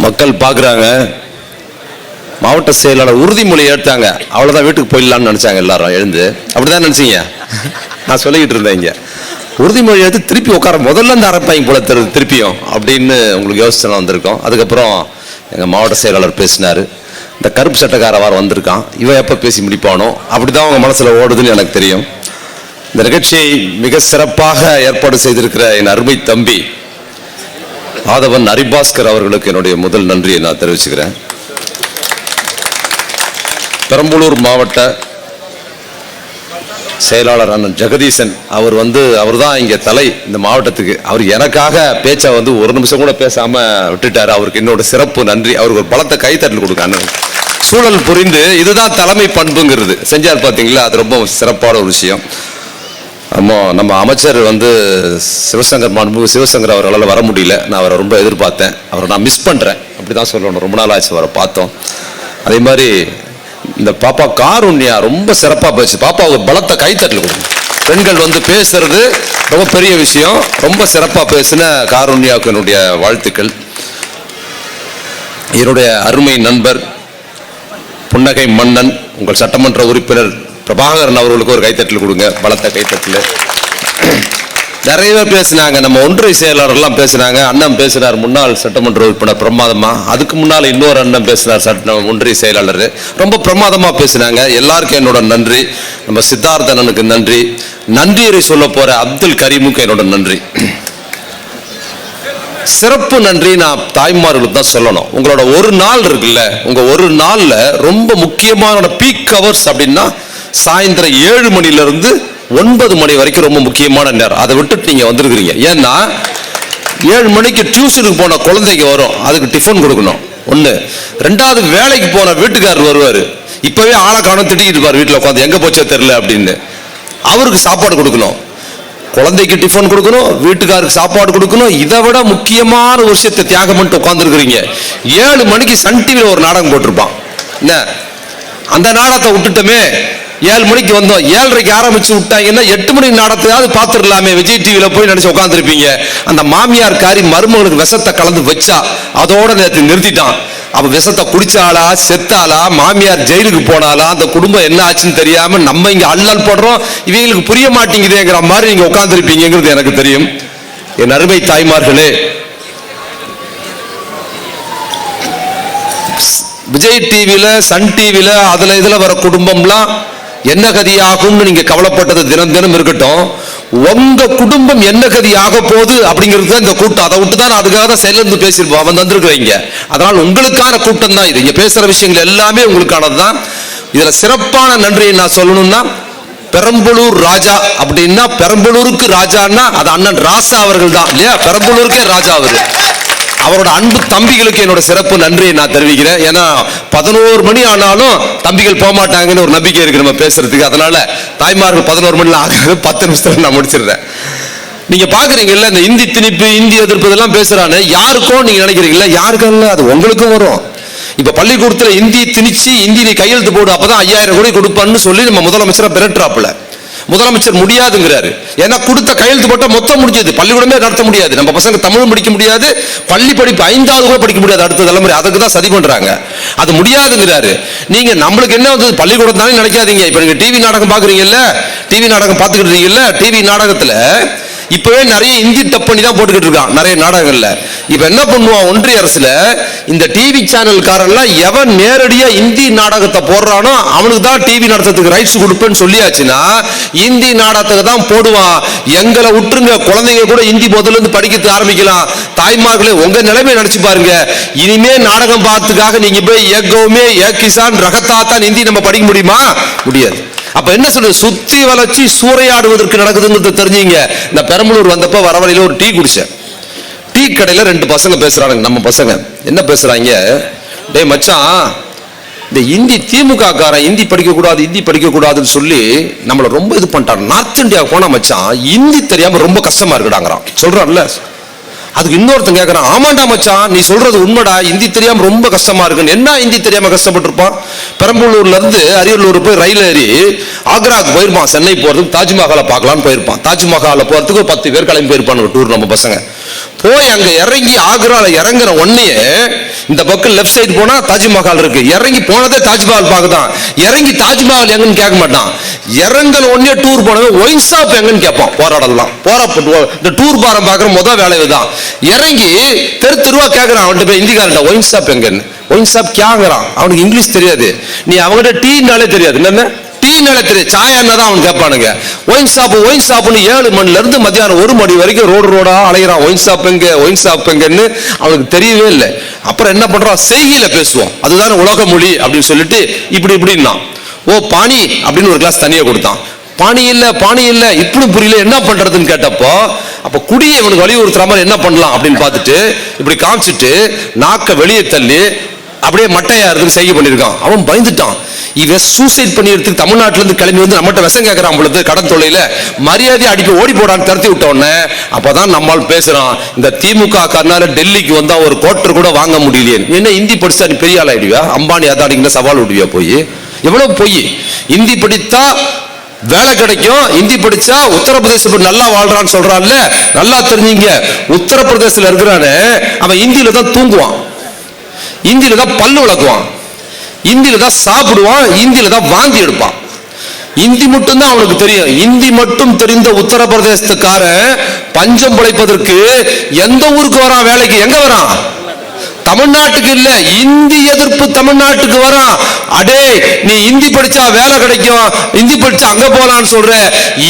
மக்கள் பார்க்குறாங்க. மாவட்ட செயலாளர் உறுதிமொழி எடுத்தாங்க, அவ்வளோதான் வீட்டுக்கு போயிடலான்னு நினச்சாங்க எல்லாரும் எழுந்து. அப்படிதான் நினச்சிங்க? நான் சொல்லிக்கிட்டு இருந்தேன் இங்கே உறுதிமொழி எடுத்து திருப்பி உட்கார முதல்ல இந்த அரைப்பாங்க போல திருப்பியும் அப்படின்னு உங்களுக்கு யோசனை வந்திருக்கோம். அதுக்கப்புறம் எங்கள் மாவட்ட செயலாளர் பேசினார். இந்த கருப்பு சட்டக்காரவார் வந்திருக்கான், இவன் எப்போ பேசி முடிப்பானோ அப்படிதான் அவங்க மனசில் ஓடுதுன்னு எனக்கு தெரியும். இந்த நிகழ்ச்சியை மிக சிறப்பாக ஏற்பாடு செய்திருக்கிற என் அருமை தம்பி ஆதவன் ஹரிபாஸ்கர் அவர்களுக்கு என்னுடைய முதல் நன்றியை நான் தெரிவிச்சுக்கிறேன். பெரம்பலூர் மாவட்ட செயலாளர் அண்ணன் ஜெகதீசன் அவர் தான் இங்கே தலை இந்த மாவட்டத்துக்கு. அவர் எனக்காக பேச்சை ஒரு நிமிஷம் கூட பேசாம விட்டுட்டாரு. அவருக்கு என்னோட சிறப்பு நன்றி. அவருக்கு ஒரு பலத்தை கைத்தட்டல் கொடுக்க அண்ணன். சூழல் புரிந்து இதுதான் தலைமை பண்புங்கிறது செஞ்சார் பார்த்தீங்களா, அது ரொம்ப சிறப்பான ஒரு விஷயம். நம்ம அமைச்சர் சிவசங்கர் மாண்புமிகு சிவசங்கர் அவர்களால் வர முடியல. நான் அவரை ரொம்ப எதிர்பார்த்தேன், அவரை நான் மிஸ் பண்ணுறேன் அப்படிதான் சொல்லணும். ரொம்ப நாள் ஆச்சு அவரை பார்த்தோம். அதே மாதிரி இந்த பாப்பா காருண்யா ரொம்ப சிறப்பாக பேசு. பாப்பாவுக்கு பலத்தை கைத்தட்டல் கொடுக்கும். பெண்கள் பேசுறது ரொம்ப பெரிய விஷயம். ரொம்ப சிறப்பாக பேசின காருண்யாவுக்கு என்னுடைய வாழ்த்துக்கள். என்னுடைய அருமை நண்பர் புன்னகை மன்னன் உங்கள் சட்டமன்ற உறுப்பினர் பிரபாகரன் அவர்களுக்கு ஒரு கைத்தட்டல் கொடுங்க, பலத்த கைத்தட்டல். நிறைய பேர் பேசினாங்க, நம்ம ஒன்றிய செயலாளர்லாம் பேசினாங்க. அண்ணன் பேசினார், முன்னாள் சட்டமன்ற உறுப்பினர் பிரமாதமா. அதுக்கு முன்னால் இன்னொரு அண்ணன் பேசினார், ஒன்றிய செயலாளர், ரொம்ப பிரமாதமா பேசினாங்க. எல்லாருக்கும் என்னோட நன்றி. நம்ம சித்தார்த்தனுக்கு நன்றி. நன்றியை சொல்ல போற அப்துல் கரீமுக்கு என்னோட நன்றி. சிறப்பு நன்றி நான் தாய்மார்களுக்கு தான் சொல்லணும். உங்களோட ஒரு நாள் இருக்குல்ல, உங்க ஒரு நாள்ல ரொம்ப முக்கியமான பீக் ஹவர்ஸ் அப்படின்னா சாயந்தரம் 7 மணிலிருந்து 9 மணி வரைக்கும் ரொம்ப முக்கியமான நேரம். அதை விட்டுட்டு நீங்க வந்திருக்கிறீங்க. ஏன்னா 7 மணிக்கு டியூஷனுக்கு போன குழந்தைக்கு வரும், அதுக்கு டிஃபன் கொடுக்கணும் ஒண்ணு. ரெண்டாவது வேலைக்கு போன வீட்டுக்காரர் வருவாரு, இப்பவே ஆளை காணும் திட்டிட்டு இருப்பார் வீட்டுல உட்காந்து, எங்க போச்சோ தெரியல அப்படின்னு. அவருக்கு சாப்பாடு கொடுக்கணும், குழந்தைக்கு டிஃபன் கொடுக்கணும், வீட்டுக்காருக்கு சாப்பாடு கொடுக்கணும். இதை விட முக்கியமான ஒரு விஷயத்தை தியாகம் பண்ணிட்டு உட்காந்துருக்கிறீங்க. 7 மணிக்கு சன் டிவியில் ஒரு நாடகம் போட்டிருப்பான். என்ன அந்த நாடகத்தை விட்டுட்டோமே, 7 மணிக்கு வந்தோம், 7:30க்கு ஆரம்பிச்சு விட்டாங்கன்னா 8 மணி நாடகத்தையாவது பார்த்துடலாமே விஜய் டிவியில போய் நினைச்சு உட்காந்துருப்பீங்க. அந்த மாமியார் காரி மருமகளுக்கு விஷத்தை கலந்து வச்சா அதோட நேற்று நிறுத்திட்டான். அப்ப விஷத்தை குடிச்சாளா செத்தாளா, மாமியார் ஜெயிலுக்கு போனாலா, அந்த குடும்பம் என்ன ஆச்சுன்னு தெரியாம நம்ம இங்க அல்லல் போடுறோம், இவங்களுக்கு புரிய மாட்டேங்குதுங்கிற மாதிரி நீங்க உட்காந்துருப்பீங்கிறது எனக்கு தெரியும். என் அருமை தாய்மார்களே, விஜய் டிவியில சன் டிவியில இதுல வர குடும்பம்லாம் என்ன கதியாகும் நீங்க கவலைப்பட்டது தினம் தினம் இருக்கட்டும். உங்க குடும்பம் என்ன கதி ஆக போகுது அப்படிங்கிறது இந்த கூட்டம். அதை விட்டு தான் அதுக்காக தான் சேர்ந்து பேசியிருப்போம். அவன் தந்திருக்கிறீங்க. அதனால் உங்களுக்கான கூட்டம் தான் இது. இங்க பேசுற விஷயங்கள் எல்லாமே உங்களுக்கானது தான். இதுல சிறப்பான நன்றியை நான் சொல்லணும்னா, பெரம்பலூர் ராஜா அப்படின்னா, பெரம்பலூருக்கு ராஜான்னா அது அண்ணன் ராசா அவர்கள் தான் இல்லையா? பெரம்பலூருக்கே ராஜா அவரோட அன்பு தம்பிகளுக்கு என்னோட சிறப்பு நன்றியை நான் தெரிவிக்கிறேன். ஏன்னா 11 மணி ஆனாலும் தம்பிகள் போக மாட்டாங்கன்னு ஒரு நம்பிக்கை இருக்கு நம்ம பேசுறதுக்கு. அதனால தாய்மார்கள் 11 மணில ஆகாது, 10 நிமிஷத்துல நான் முடிச்சிடுறேன். நீங்க பாக்குறீங்கல்ல இந்த இந்தி திணிப்பு, இந்தி எதிர்ப்பு இதெல்லாம் பேசுறான்னு, யாருக்கும் நீங்க நினைக்கிறீங்களா? யாருக்கும் இல்ல, அது உங்களுக்கும் வரும். இப்ப பள்ளிக்கூடத்துல இந்தி திணிச்சு இந்தி நீ கையெழுத்து போடு, அப்பதான் 5000 கோடி கொடுப்பான்னு சொல்லி நம்ம முதலமைச்சரை பெறட்டுறாப்புல. முதலமைச்சர் முடியாதுங்கிறாரு. ஏன்னா கொடுத்த கையெழுத்து போட்டா மொத்தம் முடிஞ்சது, பள்ளிக்கூடமே நடத்த முடியாது, நம்ம பசங்க தமிழும் படிக்க முடியாது, பள்ளி படிப்பு 5வது கூட படிக்க முடியாது அடுத்த தலைமுறை. அதுக்கு தான் சதி பண்றாங்க, அது முடியாதுங்கிறாரு. நீங்க நம்மளுக்கு என்ன வந்தது, பள்ளிக்கூடம் தானே நினைக்காதீங்க. இப்ப நீங்க டிவி நாடகம் பாக்குறீங்கல்ல, டிவி நாடகம் பாத்துக்கிட்டு இருக்கீங்கல்ல, டிவி நாடகத்துல இப்பவே நிறைய இந்தி டப் பண்ணி தான் போட்டுக்கிட்டு இருக்கான் நிறைய நாடகங்கள்ல. இப்ப என்ன பண்ணுவான் ஒன்றிய அரசுல, இந்த டிவி சேனல்காரன்லாம் எவன் நேரடியா இந்தி நாடகத்தை போடுறானோ அவனுக்கு தான் டிவி நடத்துறதுக்கு ரைட்ஸ் கொடுப்பேன்னு சொல்லியாச்சுன்னா இந்தி நாடகத்தை தான் போடுவான். எங்களை விட்டுருங்க, குழந்தைங்க கூட இந்தி முதல்ல இருந்து படிக்கிறது ஆரம்பிக்கலாம். தாய்மார்களே உங்க நிலைமை நினைச்சு பாருங்க. இனிமே நாடகம் பார்த்துக்காக நீங்க போய் ஏகவுமே ஏகிசான் ரகத்தாத்தான் இந்தி நம்ம படிக்க முடியுமா? முடியாது. அப்ப என்ன சொல்றது, சுத்தி வளர்ச்சி சூறையாடுவதற்கு நடக்குதுன்னு தெரிஞ்சீங்க. இந்த பெரம்பலூர் வந்தப்ப வர வழியில ஒரு டீ குடிச்சேன். டீ கடையில 2 பசங்க பேசுறாங்க, நம்ம பசங்க. என்ன பேசுறாங்க, டேய் மச்சான், இந்த இந்தி திமுக காரன் இந்தி படிக்க கூடாது இந்தி படிக்க கூடாதுன்னு சொல்லி நம்மள ரொம்ப இது பண்ணிட்டாங்க. நார்த் இந்தியா போனா மச்சான் இந்தி தெரியாம ரொம்ப கஷ்டமா இருக்குடாங்கிறான். சொல்றான்ல, அதுக்கு இன்னொருத்தன் கேட்கறான், ஆமாண்டா மச்சான் நீ சொல்றது உண்மைடா, இந்தி தெரியாம ரொம்ப கஷ்டமா இருக்குன்னு. என்ன இந்தி தெரியாம கஷ்டப்பட்டிருப்பான்? பெரம்பலூர்ல இருந்து அரியலூர் போய் ரயில் ஏறி ஆக்ராவுக்கு போயிருப்பான், சென்னை போறதுக்கு தாஜ்மஹாலை பார்க்கலான்னு போயிருப்பான். தாஜ்மஹாலை போறதுக்கு 10 பேர் கிளம்பி போயிருப்பான் ஒரு டூர் நம்ம பசங்க. போய் அங்க இறங்கி ஆக்ரால இறங்குற உடனே இந்த பக்கம் லெஃப்ட் சைடு போனா தாஜ்மஹால் இருக்கு, இறங்கி போனதே தாஜ்மஹால் பார்க்கதான். இறங்கி தாஜ்மஹால் எங்கன்னு கேட்க மாட்டான், இறங்கல ஒன்னே டூர் போனது ஒயின் ஷாப் எங்கன்னு கேட்பான். போராடலாம் இந்த டூர் பாரம் பார்க்குற முதல் வேலை இதுதான். இறங்கி தெருவா கேட்கறான் அவன்கிட்ட போய் ஹிந்திக்காரன், ஒயின் ஷாப் எங்கன்னு. ஒயின் ஷாப் கேட்கறான், அவனுக்கு இங்கிலீஷ் தெரியாது. நீ அவங்ககிட்ட டீனாலே தெரியாது, என்ன டீனாலே தெரியாது, சாயான்னா தான் அவன் கேட்பானுங்க. ஒயின் ஷாப்னு 7 மணில இருந்து மத்தியானம் 1 மணி வரைக்கும் ரோடா அலைகிறான். ஒயின் ஷாப் எங்கன்னு அவனுக்கு தெரியவே இல்லை. அப்புறம் என்ன பண்றான், செய்கையில பேசுவோம், அதுதானே உலக மொழி அப்படின்னு சொல்லிட்டு இப்படின்னா ஓ பானி அப்படின்னு ஒரு கிளாஸ் தண்ணியை கொடுத்தான். பானி இல்ல இப்படி புரியல, என்ன பண்றதுன்னு கேட்டப்போ அப்ப குடியை இவனுக்கு வலியுறுத்துற மாதிரி என்ன பண்ணலாம் அப்படின்னு பார்த்துட்டு இப்படி காமிச்சிட்டு நாக்க வெளியே தள்ளி அப்படியே மட்டையா இருக்குன்னு செய்கை பண்ணிருக்கான். அவன் பயந்துட்டான். இவன் சூசைட் பண்ணிடுறதுக்கு தமிழ்நாட்டில இருந்து கிளம்பி வந்து நம்மகிட்ட விஷம் கேட்கறான் பொழுது கடன் தொல்லையில மரியாதை அடிக்க ஓடி போடான்னு தரத்தி விட்ட உடனே அப்பதான் நம்மால் பேசுறான், இந்த திமுக காரனால டெல்லிக்கு வந்தா ஒரு கோட்டர் கூட வாங்க முடியலையே. என்ன ஹிந்தி படிச்சா நீ பெரிய ஆள் ஆயிடுவியா, அம்பானி அதானிக்கு சவால் விடுவியா? போய் எவ்வளவு பொய். ஹிந்தி படித்தா வேலை கிடைக்கும், ஹிந்தி படிச்சா உத்தரப்பிரதேச நல்லா வாழ்றான்னு சொல்றான்ல. நல்லா தெரிஞ்சுங்க, உத்தரப்பிரதேசத்துல இருக்கிறானே அவன் ஹிந்தியில தான் தூங்குவான், இந்தியில தான் பல்லு விளக்குவான், இந்தியில தான் சாப்பிடுவான், இந்தியில தான் வாந்தி எடுப்பான். இந்தி மட்டும் தான் அவனுக்கு தெரியும். இந்தி மட்டும் தெரிந்த உத்தரப்பிரதேசத்துக்காரன் பஞ்சம் பிழைப்பதற்கு எந்த ஊருக்கு வரான் வேலைக்கு? எங்க வரான்? தமிழ்நாட்டுக்கு இல்ல, இந்தி எதிர்ப்பு தமிழ்நாட்டுக்கு வரான். அடே நீ இந்தி படிச்சா வேலை கிடைக்கும், இந்தி படிச்சா அங்க போலான்னு சொல்ற.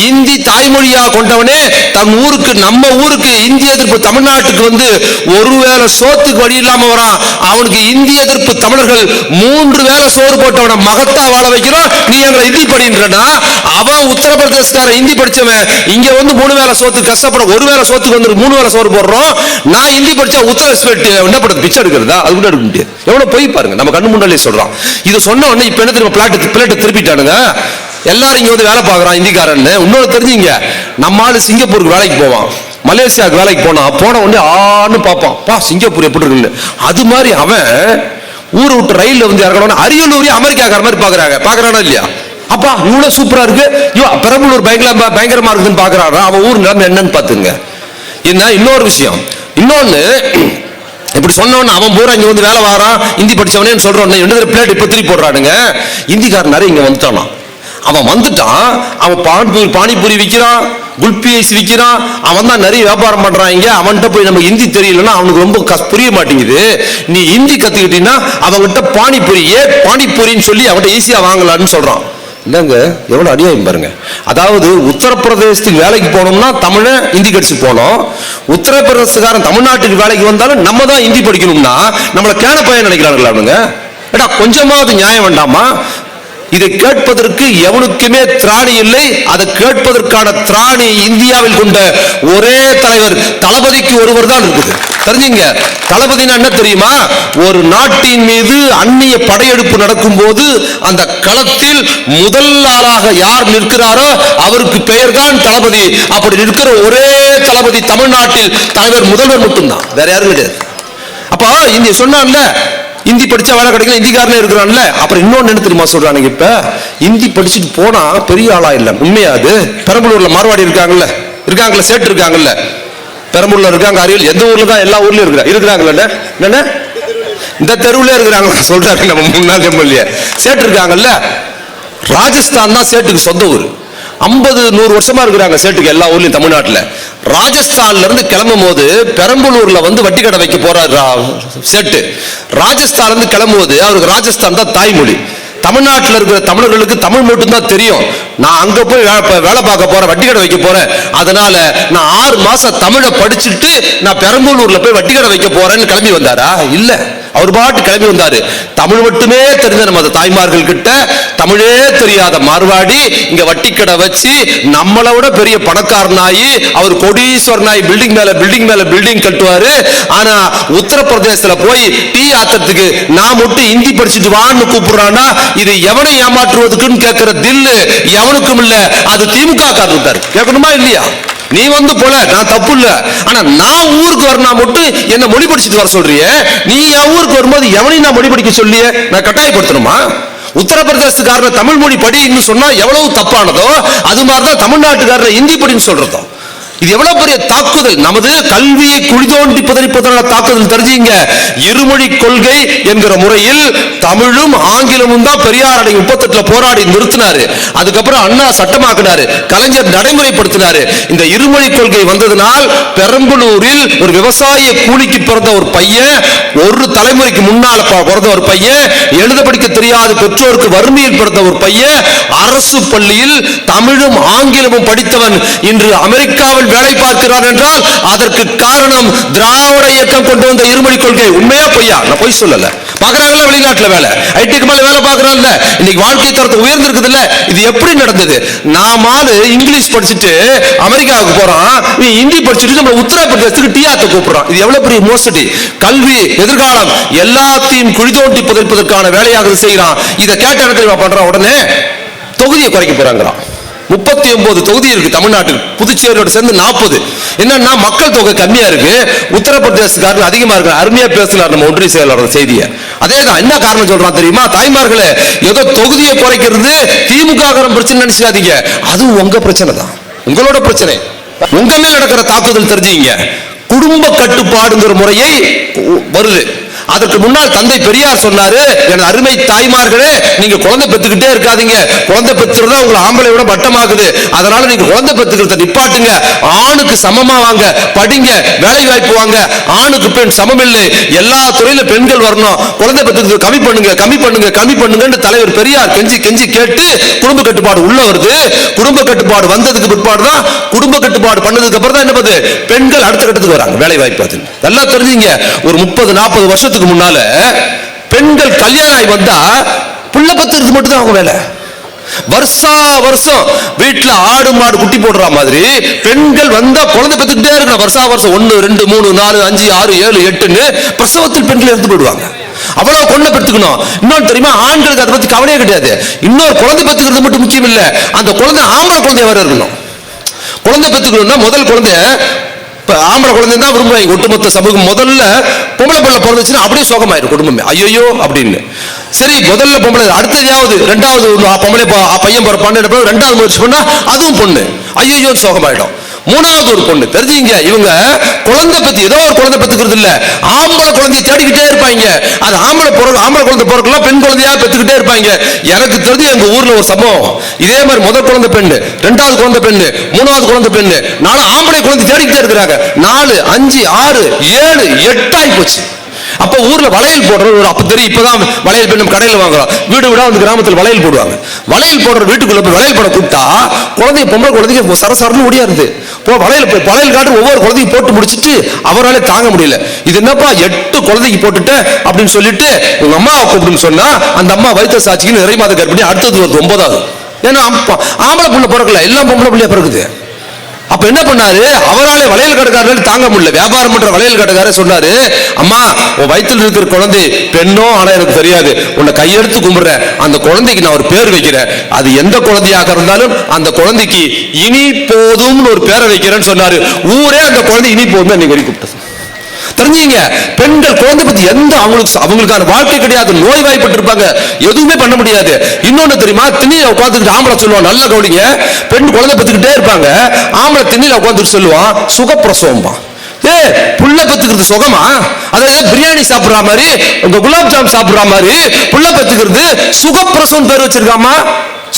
இந்தி தாய்மொழியா கொண்டவனே தன் ஊருக்கு, நம்ம ஊருக்கு இந்தி எதிர்ப்பு தமிழ்நாட்டுக்கு வந்து ஒருவேளை சோத்துக்கு வழி இல்லாம வரான். அவனுக்கு இந்தி எதிர்ப்பு தமிழர்கள் 3 வேளை சோறு போட்டவனை மகத்தா வாழ வைக்கிறோம். நீ எங்களை இந்தி படின்றனா, அவன் உத்தரப்பிரதேசக்கார இந்தி படிச்சவன் இங்க வந்து 3 வேளை சோத்துக்கு கஷ்டப்பட, 1 வேளை சோத்துக்கு வந்து 3 வேளை சோறு போடுறோம். நான் இந்தி படிச்சா உத்தரப்பிரதேச என்ன பண்றது, பிச்சை எடுக்கிறதா? அது கூட எடுக்க முடியாது. எவ்வளவு போய் பாருங்க, நம்ம கண்ணு முன்னாலே சொல்றான். இது சொன்ன உடனே இப்ப என்ன தெரியுமா, பிளேட்டை திருப்பிட்டானுங்க. எல்லாரும் இங்க வந்து வேலை பார்க்கறான் இந்திக்காரன். இன்னொரு தெரிஞ்சுங்க, நம்ம ஆளு சிங்கப்பூருக்கு வேலைக்கு போவான், மலேசியாவுக்கு வேலைக்கு போன உடனே ஆன்னு பார்ப்பான், பா சிங்கப்பூர் எப்படி இருக்குன்னு. அது மாதிரி அவன் ஊரை விட்டு ரயில்ல வந்து இறக்கணும், அரியலூர் அமெரிக்காக்கார மாதிரி பாக்குறானா இல்லையா? அப்பா இவ்வளவு சூப்பரா இருக்கு, பெரம்பலூர் பயங்கரமா இருக்குன்னு பாக்குறான். அவன் ஊர் நிலைமை என்னன்னு பாத்துங்க. என்ன இன்னொரு விஷயம், இன்னொன்னு இப்படி சொன்னவன அவன் பூரா இங்க வந்து வேலை வாரான், இந்தி படிச்சவனே சொல்றான். 2 பிளேட் இப்ப திருப்பி போடுறானுங்க. இந்திக்காரன் நிறைய இங்க வந்துட்டானா. அவன் வந்துட்டான், அவன் பானிபூரி விற்கிறான், குல்பி ஐஸ் விற்கிறான், அவன் தான் நிறைய வியாபாரம் பண்றான். இங்க அவன்கிட்ட போய் நம்ம ஹிந்தி தெரியலன்னா அவனுக்கு ரொம்ப புரிய மாட்டேங்குது. நீ ஹிந்தி கத்துக்கிட்டீங்கன்னா அவன்கிட்ட பானிபூரின்னு சொல்லி அவன்கிட்ட ஈஸியா வாங்கலான்னு சொல்றான். இல்லங்க எவ்வளவு அநியாயம் பாருங்க. அதாவது உத்தரப்பிரதேசத்துக்கு வேலைக்கு போனோம்னா தமிழ ஹிந்தி கடிச்சு போனோம், உத்தரப்பிரதேசக்காரன் தமிழ்நாட்டுக்கு வேலைக்கு வந்தாலும் நம்ம தான் ஹிந்தி படிக்கணும்னா நம்மள கேன பையன் நினைக்கிறாங்களா அவனுங்க? ஏடா கொஞ்சமாவது நியாயம் வேண்டாமா? இதை கேட்பதற்கு எவனுக்குமே திராணி இல்லை. அதை கேட்பதற்கான திராணி இந்தியாவில் கொண்ட ஒரே தலைவர் தளபதிக்கு ஒருவர் தான் இருக்குது. தெரிஞ்சுங்க, தளபதினா என்ன தெரியுமா? ஒரு நாட்டின் மீது அந்நிய படையெடுப்பு நடக்கும் போது அந்த களத்தில் முதல் ஆளாக யார் நிற்கிறாரோ அவருக்கு பெயர் தான் தளபதி. அப்படி நிற்கிற ஒரே தளபதி தமிழ்நாட்டில் தலைவர் முதல்வர் மட்டும்தான், வேற யாரும் கிடையாது. அப்ப இங்க சொன்னான்ல ஹிந்தி படிச்சா வேலை கிடைக்கல, ஹிந்திக்காரனே இருக்கிறான்ல. அப்புறம் இன்னொன்னு என்ன தெரியுமா சொல்றானுங்க, இப்ப ஹிந்தி படிச்சுட்டு போனா பெரிய ஆளா இல்ல. உண்மையாது பெரம்பலூர்ல மார்வாடி இருக்காங்கல்ல, சேட்டு இருக்காங்கல்ல, பெரம்பலூர்ல இருக்காங்க, அரியல் எந்த ஊர்ல தான் எல்லா ஊர்லயும் இருக்கிறாங்கல்ல, என்ன இந்த தெருவுல இருக்கிறாங்க சொல்றாங்க. நம்ம முன்னாள் எம்எல்ஏ சேட்டு இருக்காங்கல்ல, ராஜஸ்தான் தான் சேட்டுக்கு சொந்த ஊர். 50-100 வருஷமா இருக்கிறாங்க சேட்டுக்கு எல்லா ஊர்லயும் தமிழ்நாட்டுல. ராஜஸ்தான்ல இருந்து கிளம்பும் போது பெரம்பலூர்ல வந்து வட்டி கடை வைக்க போறாரு சேட்டு. ராஜஸ்தான்ல இருந்து கிளம்பும் போது அவருக்கு ராஜஸ்தான் தான் தாய்மொழி. தமிழ்நாட்டில் இருக்கிற தமிழர்களுக்கு தமிழ் மட்டும் தான் தெரியும். நான் அங்க போய் வேலை பார்க்க போறேன், வட்டி கடை வைக்க போறேன், அதனால நான் 6 மாசம் தமிழை படிச்சுட்டு நான் பெரம்பலூர்ல போய் வட்டி கடை வைக்க போறேன்னு கிளம்பி வந்தாரா? இல்ல, அவர் பாட்டு கிளம்பி வந்தாரு. தமிழ் மட்டுமே தெரிஞ்ச நம்ம தாய்மார்கள் கிட்ட தமிழே தெரியாத மார்வாடி இங்க வட்டி கடை வச்சு நம்மளை விட பெரிய பணக்காரனாயி அவர் கோடீஸ்வரனாய் பில்டிங் மேல பில்டிங் கட்டுவாரு. ஆனா உத்தரப்பிரதேசத்துல போய் டீ ஆத்துறதுக்கு நான் மட்டும் ஹிந்தி படிச்சுட்டு வான்னு கூப்பிடுறானா, இது எவனை ஏமாற்றுவதுக்குன்னு கேட்கிற தில்லு எவனுக்கும் இல்ல. அது திமுக காரர் கேட்கணுமா இல்லையா? நீ வந்து போல, நான் தப்பு இல்ல. ஆனா நான் ஊருக்கு வரணும் மட்டும் என்ன மொழி படிச்சுட்டு வர சொல்றிய, நீ என் ஊருக்கு வரும்போது எவனையும் நான் மொழி படிக்க சொல்லிய நான் கட்டாயப்படுத்தணுமா? உத்தரப்பிரதேசக்காரன தமிழ் மொழி படின்னு சொன்னா எவ்வளவு தப்பானதோ அது மாதிரிதான் தமிழ்நாட்டுக்காரன ஹிந்தி படின்னு சொல்றதோ. இது எவ்வளவு பெரிய தாக்குதல்! நமது கல்வியை குழி தோண்டி புதைப்பதற்கான தாக்குதல். தெரிஞ்சுங்க, இருமொழி கொள்கை என்கிற முறையில் தமிழும் ஆங்கிலமும் தான் பெரியார் 38 போராடி நிறுத்தினாரு. அதுக்கப்புறம் அண்ணா சட்டமாக்கினாரு, கலைஞர் நடைமுறைப்படுத்தினாரு. இந்த இருமொழி கொள்கை வந்ததனால் பெரம்பலூரில் ஒரு விவசாய கூலிக்கு பிறந்த ஒரு பையன், ஒரு தலைமுறைக்கு முன்னால பிறந்த ஒரு பையன், எழுத படிக்க தெரியாத பெற்றோருக்கு வறுமையில் பிறந்த ஒரு பையன், அரசு பள்ளியில் தமிழும் ஆங்கிலமும் படித்தவன் இன்று அமெரிக்காவில் வேலை பார்க்கிறார் என்றால் அதற்கு காரணம் திராவிட இயக்கம் கொண்டு வந்த இருமொழி கொள்கை. உண்மையா பொய்யா? நான் பொய் சொல்லல. பாக்குறாங்கல்ல வெளிநாட்டுல வேலை, ஐடிக்கு மேல வேலை பாக்குறாங்கல்ல, இன்னைக்கு வாழ்க்கை தரத்து உயர்ந்திருக்குது இல்ல. இது எப்படி நடந்தது? நாமாவது இங்கிலீஷ் படிச்சுட்டு அமெரிக்காவுக்கு போறான், நீ ஹிந்தி படிச்சுட்டு நம்ம உத்தரப்பிரதேசத்துக்கு டிஆத்த கூப்பிடுறான். இது எவ்வளவு பெரிய மோசடி! கல்வி, எதிர்காலம் எல்லாத்தையும் குழி தோண்டி புதைப்பதற்கான வேலையாக செய்யறான். இதை கேட்ட இடத்துல பண்றான், உடனே தொகுதியை குறைக்க போறாங்கிறான். 39 தொகுதி இருக்கு தமிழ்நாட்டில், புதுச்சேரியோட சேர்ந்து 40. என்னன்னா மக்கள் தொகை கம்மியா இருக்கு, உத்தரப்பிரதேசக்காரங்க அதிகமா இருக்கு. அருமையா பேசலாம் நம்ம ஒன்றிய செயலாளர் செய்தியை. அதேதான். என்ன காரணம் சொல்றான் தெரியுமா? தாய்மார்களே, ஏதோ தொகுதியை குறைக்கிறது திமுக பிரச்சனை நினைச்சாதீங்க, அது உங்க பிரச்சனை தான், உங்களோட பிரச்சனை. உங்க மேல் நடக்கிற தாக்குதல் தெரிஞ்சுங்க. குடும்ப கட்டுப்பாடுங்கிற முறையை வருது. அதற்கு முன்னால் தந்தை பெரியார் சொன்னாரு, என் அருமை தாய்மார்களே, நீங்க குழந்தை பெத்துக்கிட்டே இருக்காதீங்க, குழந்தை பெற்றுறதா உங்களை ஆம்பளை விட மட்டமாகுது, அதனால நீங்க குழந்தை பெத்துக்கிறத நிப்பாட்டுங்க, ஆணுக்கு சமமா வாங்க, படிங்க, வேலை வாய்ப்பு வாங்க, ஆணுக்கு பெண் சமம் இல்லை, எல்லா துறையில பெண்கள் வரணும், குழந்தை பெத்துக்கிறது கம்மி பண்ணுங்க, கம்மி பண்ணுங்க, கம்மி பண்ணுங்க தலைவர் பெரியார் கெஞ்சி கெஞ்சி கேட்டு குடும்ப கட்டுப்பாடு உள்ள வருது. குடும்ப கட்டுப்பாடு வந்ததுக்கு பிற்பாடு தான், குடும்ப கட்டுப்பாடு பண்ணதுக்கு அப்புறம் தான் என்ன பண்ணுது, பெண்கள் அடுத்த கட்டத்துக்கு வராங்க, வேலை வாய்ப்பு. நல்லா தெரிஞ்சுங்க, ஒரு 30-40 வருஷத்துக்கு முன்னால பெண்கள் கல்யாணம் ஆகி வந்தா புள்ள பத்துறது மட்டும் தான் அவங்க வேலை. வருஷா வருஷம் வீட்டுல ஆடு மாடு குட்டி போடுற மாதிரி பெண்கள் வந்தா குழந்தை பெத்துக்கிட்டே இருக்கணும். வருஷா வருஷம் 1, 2, 3, 4, 5, 6, 7, 8ன்னு பிரசவத்தில் பெண்கள் இருந்து போயிடுவாங்க. அவ்வளவு குழந்தை பெற்றுக்கணும். இன்னொன்று தெரியுமா, ஆண்களுக்கு அதை பத்தி கவலையே கிடையாது. இன்னொரு குழந்தை பெற்றுக்கிறது மட்டும் முக்கியம் இல்ல, அந்த குழந்தை ஆம்பளை குழந்தைய வேற இருக்கணும். குழந்தை பெற்றுக்கணும்னா முதல் குழந்தை ஆம்பளை குழந்தை தான் விரும்புவாங்க ஒட்டுமொத்த சமூகம். முதல்ல பொம்பளை பிள்ளை பிறந்துச்சுன்னா அப்படியே சோகமாயிரும் குடும்பமே, ஐயோ அப்படின்னு. சரி, முதல்ல பொம்பளை, அடுத்ததாவது ரெண்டாவது பொம்பளை பையன் பிறப்பான்னு 2வது முயற்சி பண்ணா அதுவும் பொண்ணு, ஐயோ சோகமாயிடும். 3வது ஒரு பொண்ணு. தெரிஞ்சுங்க, இவங்க குழந்தை பத்தி ஏதோ ஒரு குழந்தை பெத்துக்கிறது இல்ல, ஆம்பளை குழந்தைய தேடிக்கிட்டே இருப்பாங்க. அது ஆம்பளை குழந்தை பிறக்கலாம், பெண் குழந்தையா பெத்துக்கிட்டே இருப்பாங்க. எனக்கு தெரிஞ்சு எங்க ஊர்ல ஒரு சம்பவம், இதே மாதிரி முதல் குழந்தை பெண்ணு, 2வது குழந்தை பெண்ணு, 3வது குழந்தை பெண்ணு, 4 ஆம்பளை குழந்தை தேடிக்கிட்டே இருக்கிறாங்க. 4, 5, 6, 7, 8 ஆகி போச்சு. அப்ப ஊர்ல வளையல் போடுறது, அப்ப தெரியும், இப்பதான் வளையல் பெண்ணும் கடையில் வாங்குறோம், வீடு வீடா வந்து கிராமத்தில் வளையல் போடுவாங்க. வளையல் போடுற வீட்டுக்குள்ள போய் வளையல் போட கூப்பிட்டா குழந்தைய பொம்பளை குழந்தைக்கு சரசரன்னு ஓடியாருது. வளையல் காட்டு ஒவ்வொரு குழந்தையும் போட்டு முடிச்சுட்டு அவராலே தாங்க முடியல. இது என்னப்பா 8 குழந்தைக்கு போட்டுட்ட அப்படின்னு சொல்லிட்டு உங்க அம்மாவை கூப்பிடுன்னு சொன்னா அந்த அம்மா வயிற்று சாட்சிக்கு நிறை மாத கர்ப்பிணி, அடுத்தது வருது 9வது. ஏன்னா ஆம்பளை புள்ள பிறக்கல, எல்லாம் பொம்பளை பிள்ளையா பிறகுது. அப்ப என்ன பண்ணாரு, அவராலே வளையல் கடைக்காரர்கள் தாங்க முடியல, வியாபாரம் பண்ற வளையல் கடைக்காரர் சொன்னாரு, அம்மா உன் வயிற்றில் இருக்கிற குழந்தை பெண்ணோ ஆனா எனக்கு தெரியாது, உன்னை கையெடுத்து கும்பிடுறேன், அந்த குழந்தைக்கு நான் ஒரு பேர் வைக்கிறேன், அது எந்த குழந்தையாக இருந்தாலும் அந்த குழந்தைக்கு இனி போதும்னு ஒரு பேரை வைக்கிறேன்னு சொன்னாரு. ஊரே அந்த குழந்தை இனி போதும் அன்னைக்கு வரைக்கும் கூப்பிட்டு. தெரிஞ்சீங்க, பெண்கள் குழந்தை பத்தி எந்த அவங்களுக்கான வாழ்க்கை கிடையாது, நோய் வாய்ப்பட்டு இருப்பாங்க, எதுவுமே பண்ண முடியாது. இன்னொன்னு தெரியுமா, திண்ணில உட்காந்துட்டு ஆம்பளை சொல்லுவான், நல்ல கவனிங்க, பெண் குழந்தை பத்துக்கிட்டே இருப்பாங்க, ஆம்பளை திண்ணில உட்காந்துட்டு சொல்லுவான் சுகப்பிரசவம்பா. புள்ள பெத்துக்கிறது சுகமா? அதாவது பிரியாணி சாப்பிடுற மாதிரி, உங்க குலாப் ஜாம் சாப்பிடுற மாதிரி புள்ள பெத்துக்கிறது சுகப்பிரசவம் பேர் வச்சிருக்காமா.